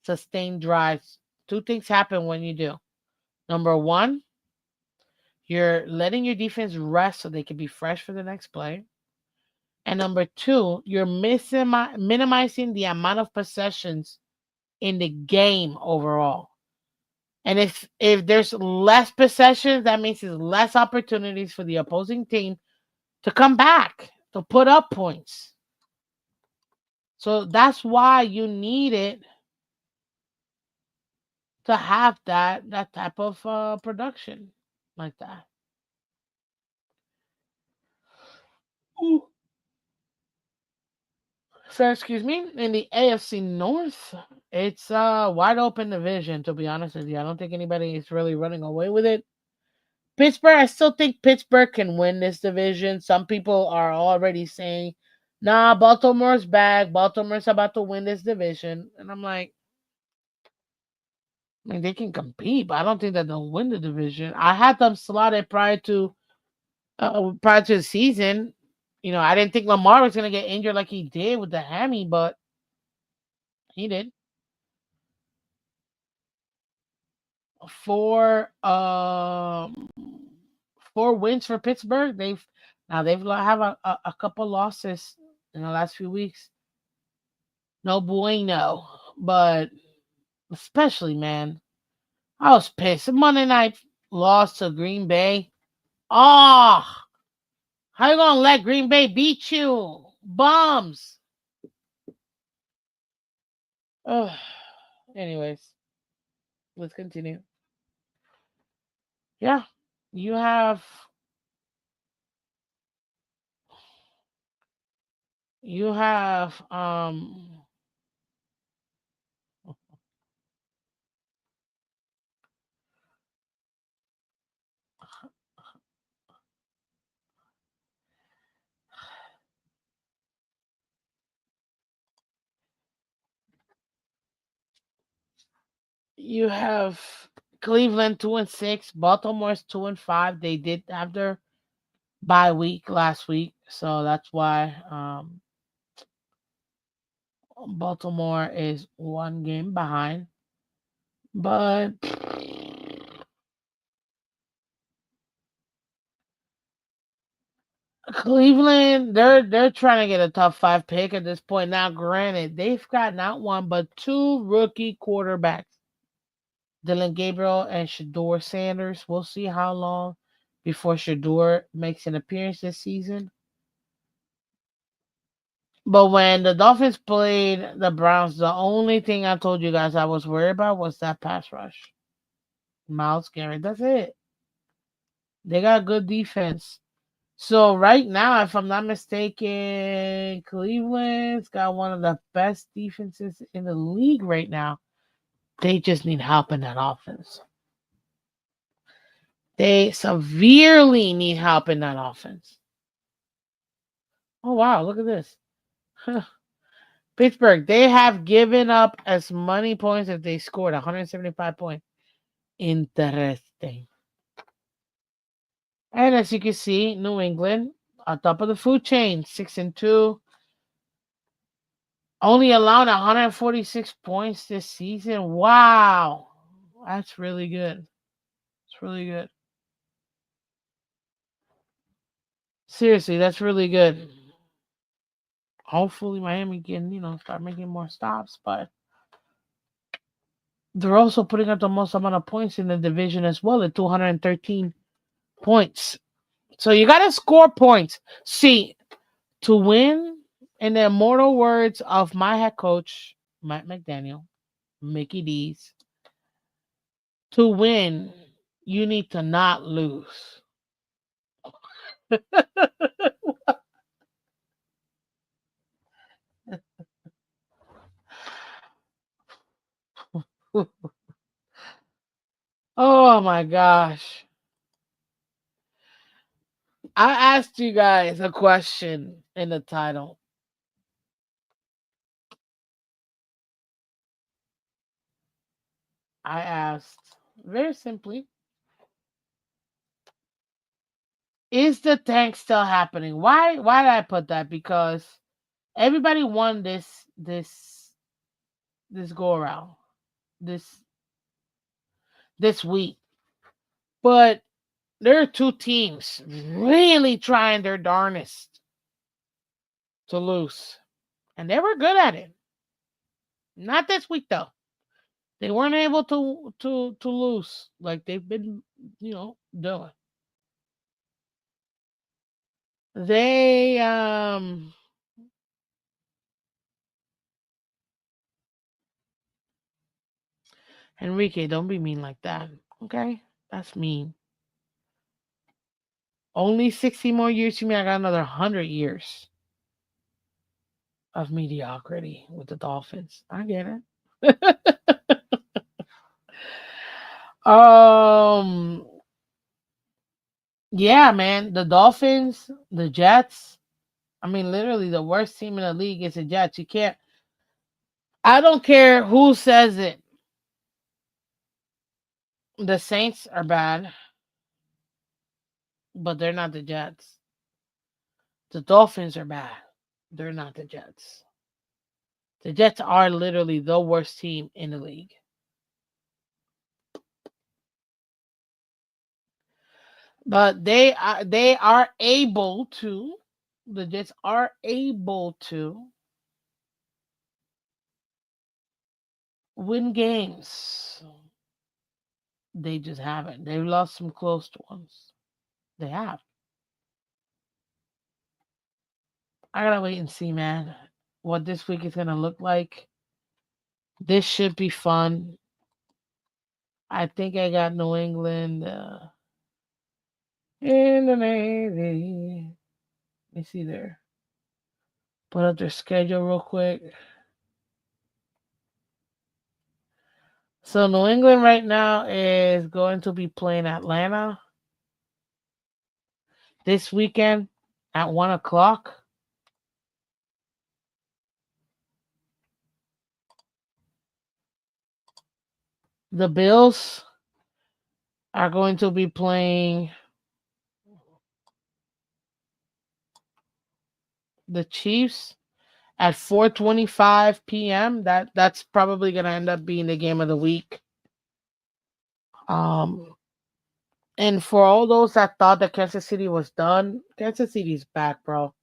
sustained drives. Two things happen when you do. Number one, you're letting your defense rest so they can be fresh for the next play. And number two, you're minimizing the amount of possessions in the game overall. And if there's less possessions, that means there's less opportunities for the opposing team to come back, to put up points. So that's why you need it to have that type of production like that. Ooh. So excuse me, in the AFC North, it's a wide open division. To be honest with you, I don't think anybody is really running away with it. Pittsburgh, I still think Pittsburgh can win this division. Some people are already saying, "Nah, Baltimore's back. Baltimore's about to win this division," and I'm like, I mean, they can compete, but I don't think that they'll win the division. I had them slotted prior to the season. I didn't think Lamar was gonna get injured like he did with the hammy, but he did. Four four wins for Pittsburgh. They've have a couple losses in the last few weeks. No bueno, but especially man, I was pissed. Monday night loss to Green Bay. Oh, how you gonna let Green Bay beat you? Bums. Ugh. Anyways, let's continue. Yeah, you have you have you have Cleveland 2-6, Baltimore's 2-5. They did have their bye week last week, so that's why Baltimore is one game behind. But Cleveland, they're trying to get a top five pick at this point. Now, granted, they've got not one but two rookie quarterbacks, Dylan Gabriel and Shador Sanders. We'll see how long before Shador makes an appearance this season. But when the Dolphins played the Browns, the only thing I told you guys I was worried about was that pass rush. Miles Garrett. That's it. They got good defense. So right now, if I'm not mistaken, Cleveland's got one of the best defenses in the league right now. They just need help in that offense. They severely need help in that offense. Oh wow, look at this. Pittsburgh, they have given up as many points as they scored, 175 points. Interesting. And as you can see, New England on top of the food chain, 6-2. Only allowed 146 points this season. Wow. That's really good. It's really good. Seriously, that's really good. Hopefully Miami can, start making more stops, but they're also putting up the most amount of points in the division as well at 213 points. So you got to score points. See, to win, in the immortal words of my head coach, Matt McDaniel, Mickey D's, to win, you need to not lose. Oh my gosh. I asked you guys a question in the title. I asked very simply, is the tank still happening? Why did I put that? Because everybody won this go around. This this week. But there are two teams really trying their darnest to lose. And they were good at it. Not this week though. They weren't able to lose like they've been, doing. They Enrique, don't be mean like that. Okay? That's mean. Only 60 more years to me. I got another 100 years of mediocrity with the Dolphins. I get it. um yeah, man, the Dolphins, the Jets. I mean, literally the worst team in the league is the Jets. You can't I don't care who says it. The Saints are bad, but they're not the Jets. The Dolphins are bad. They're not the Jets. The Jets are literally the worst team in the league. But they are able to. The Jets are able to win games. They just haven't. They've lost some close ones. They have. I gotta wait and see, man, what this week is gonna look like. This should be fun. I think I got New England in the Navy. Let me see there. Put up their schedule real quick. So New England right now is going to be playing Atlanta this weekend at 1 o'clock. The Bills are going to be playing the Chiefs at 4:25 p.m. That's probably going to end up being the game of the week. Um, and for all those that thought that Kansas City was done, Kansas City's back, bro.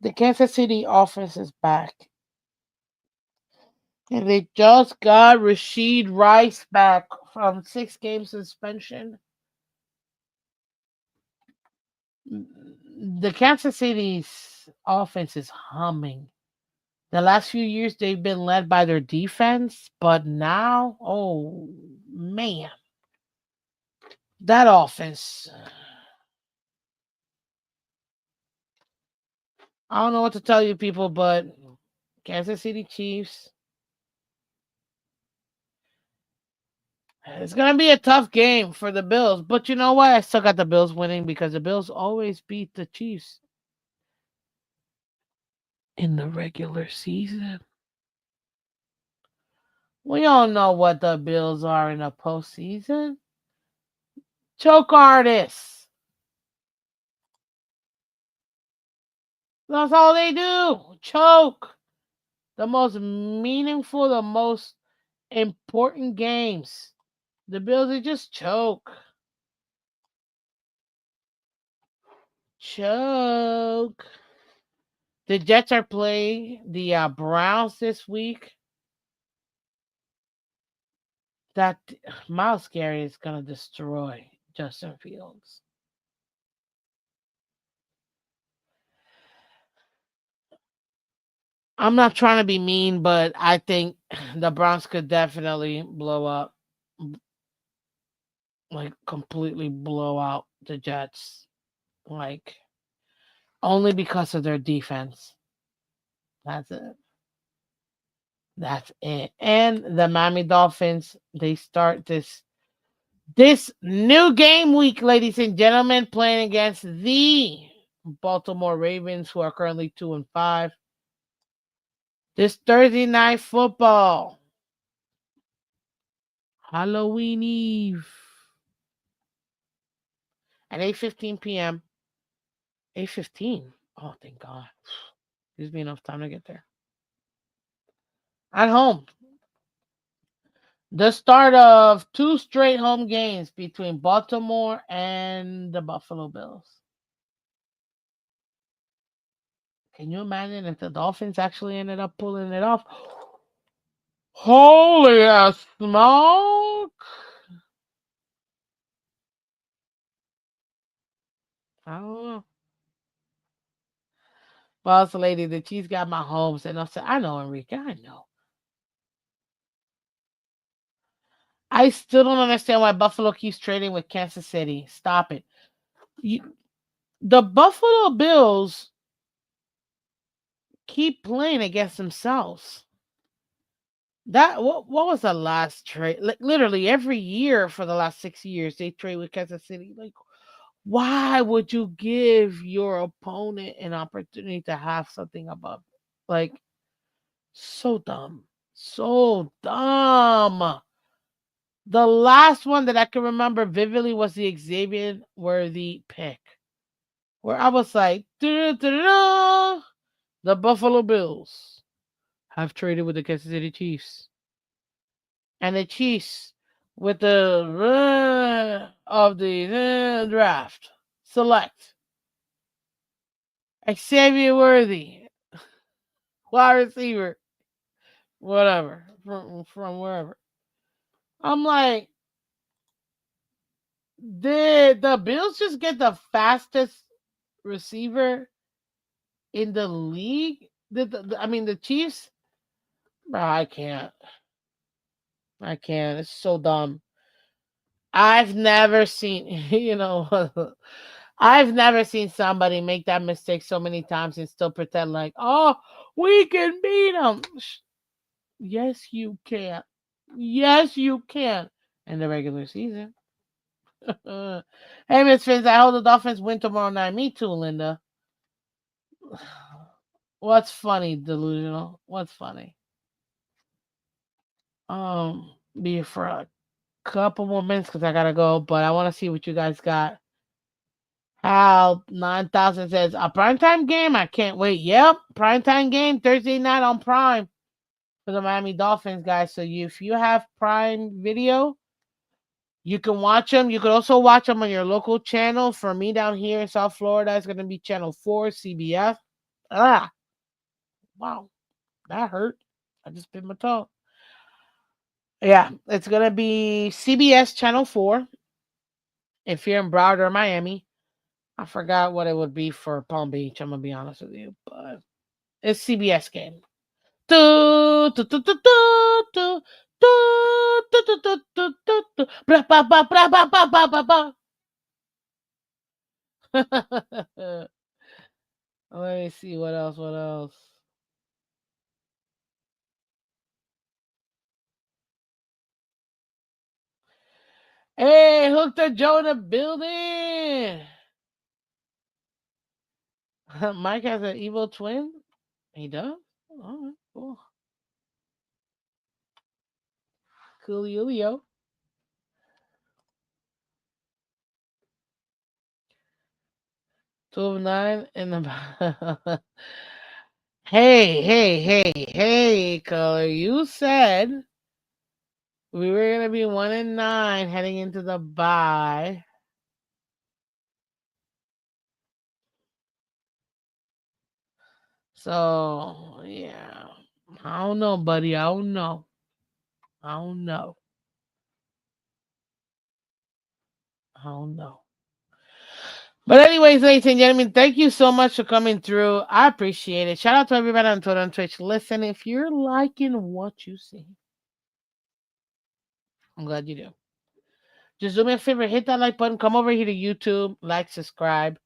The Kansas City offense is back. And they just got Rashid Rice back from 6 game suspension. The Kansas City's offense is humming. The last few years they've been led by their defense, but now, oh man, that offense. I don't know what to tell you people, but Kansas City Chiefs. It's gonna be a tough game for the Bills, but you know what? I still got the Bills winning because the Bills always beat the Chiefs in the regular season. We all know what the Bills are in the postseason. Choke artists. That's all they do. Choke. The most meaningful, the most important games. The Bills they just choke. Choke. The Jets are playing the Browns this week. That Miles Garrett is gonna destroy Justin Fields. I'm not trying to be mean, but I think the Browns could definitely blow up, like completely blow out the Jets, like only because of their defense. That's it. That's it. And the Miami Dolphins, they start this new game week, ladies and gentlemen, playing against the Baltimore Ravens, who are currently 2-5. This Thursday night football, Halloween Eve, at 8:15 p.m. 8:15. Oh, thank God. Gives me enough time to get there. At home, the start of two straight home games between Baltimore and the Buffalo Bills. Can you imagine if the Dolphins actually ended up pulling it off? Holy ass smoke! I don't know. Boss lady, the Chiefs got my hopes, and I said, I know, Enrique, I know. I still don't understand why Buffalo keeps trading with Kansas City. Stop it. You, the Buffalo Bills keep playing against themselves. That what was the last trade? Like literally every year for the last 6 years, they trade with Kansas City. Like, why would you give your opponent an opportunity to have something above? Like, so dumb, so dumb. The last one that I can remember vividly was the Xavier Worthy pick, where I was like, "Da-da-da-da-da, the Buffalo Bills have traded with the Kansas City Chiefs. And the Chiefs, with the of the draft, select Xavier Worthy, wide receiver, whatever, from wherever. I'm like, did the Bills just get the fastest receiver in the league? I mean, the Chiefs? Bro, I can't. I can't. It's so dumb. I've never seen, I've never seen somebody make that mistake so many times and still pretend like, oh, we can beat them. Yes, you can. Yes, you can. In the regular season. Hey, Miss Phins, I hope the Dolphins win tomorrow night. Me too, Linda. What's funny, delusional? What's funny? Be here for a couple more minutes because I gotta go, but I want to see what you guys got. Hal 9000 says a primetime game. I can't wait. Yep, primetime game Thursday night on Prime for the Miami Dolphins, guys. So if you have Prime Video, you can watch them. You can also watch them on your local channel. For me down here in South Florida, it's gonna be Channel 4 CBS. Ah, wow, that hurt. I just bit my toe. Yeah, it's gonna be CBS Channel 4 if you're in Broward or Miami. I forgot what it would be for Palm Beach. I'm gonna be honest with you, but it's CBS game. Do, do, do, do, do, do, do, do, do, do, do, do, do. Bra, ba, ba, bra, ba, ba, ba, ba, ba. Let me see what else. What else? Hey, Hook the Joe in the building. Mike has an evil twin. He does. All right, cool. Coolio. 209 in the. Hey, color. You said we were gonna be 1-9 heading into the bye. So yeah, I don't know, buddy. I don't know. I don't know. I don't know. But anyways, ladies and gentlemen, thank you so much for coming through. I appreciate it. Shout out to everybody on Twitter and Twitch. Listen, if you're liking what you see, I'm glad you do. Just do me a favor, hit that like button. Come over here to YouTube, like, subscribe.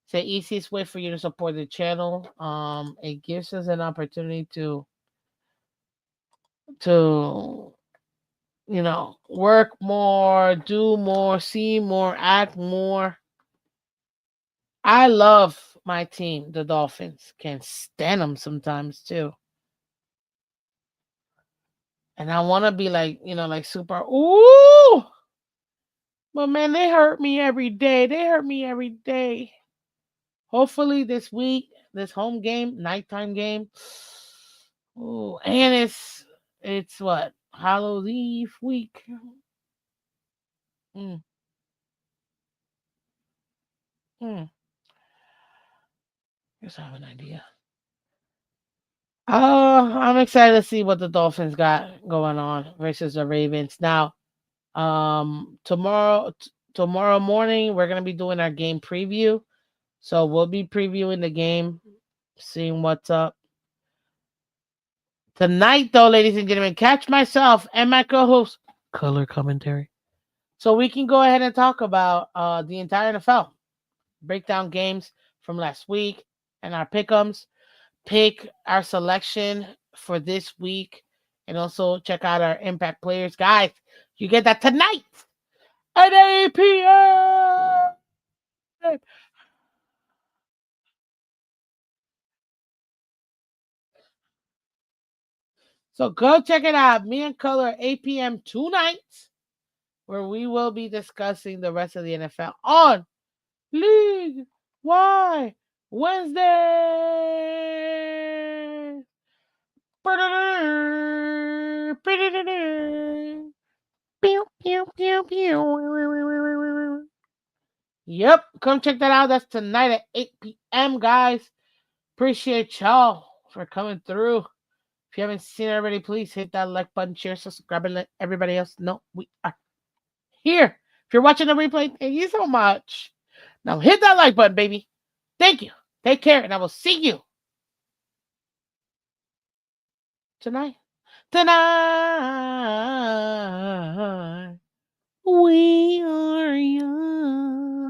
It's the easiest way for you to support the channel. It gives us an opportunity to work more, do more, see more, act more. I love my team, the Dolphins. Can't stand them sometimes too. And I want to be like super, ooh, but man, they hurt me every day. They hurt me every day. Hopefully this week, this home game, nighttime game. Oh, and it's what? Halloween Eve week. Mm, mm. Guess I have an idea. I'm excited to see what the Dolphins got going on versus the Ravens. Now, tomorrow morning we're gonna be doing our game preview. So we'll be previewing the game, seeing what's up. Tonight, though, ladies and gentlemen, catch myself and my co-host color commentary. So we can go ahead and talk about the entire NFL. Break down games from last week and our pick'ems. Pick our selection for this week. And also check out our impact players. Guys, you get that tonight at 8 p.m. So go check it out. Me and Color 8 p.m. tonight, where we will be discussing the rest of the NFL on League Why Wednesday. Pew, pew, pew, pew. Yep, come check that out. That's tonight at 8 p.m., guys. Appreciate y'all for coming through. If you haven't seen it already, please hit that like button, share, subscribe, and let everybody else know we are here. If you're watching the replay, thank you so much. Now hit that like button, baby. Thank you. Take care, and I will see you tonight. Tonight. We are young.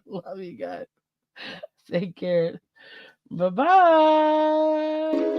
Love you guys. Take care. Bye bye.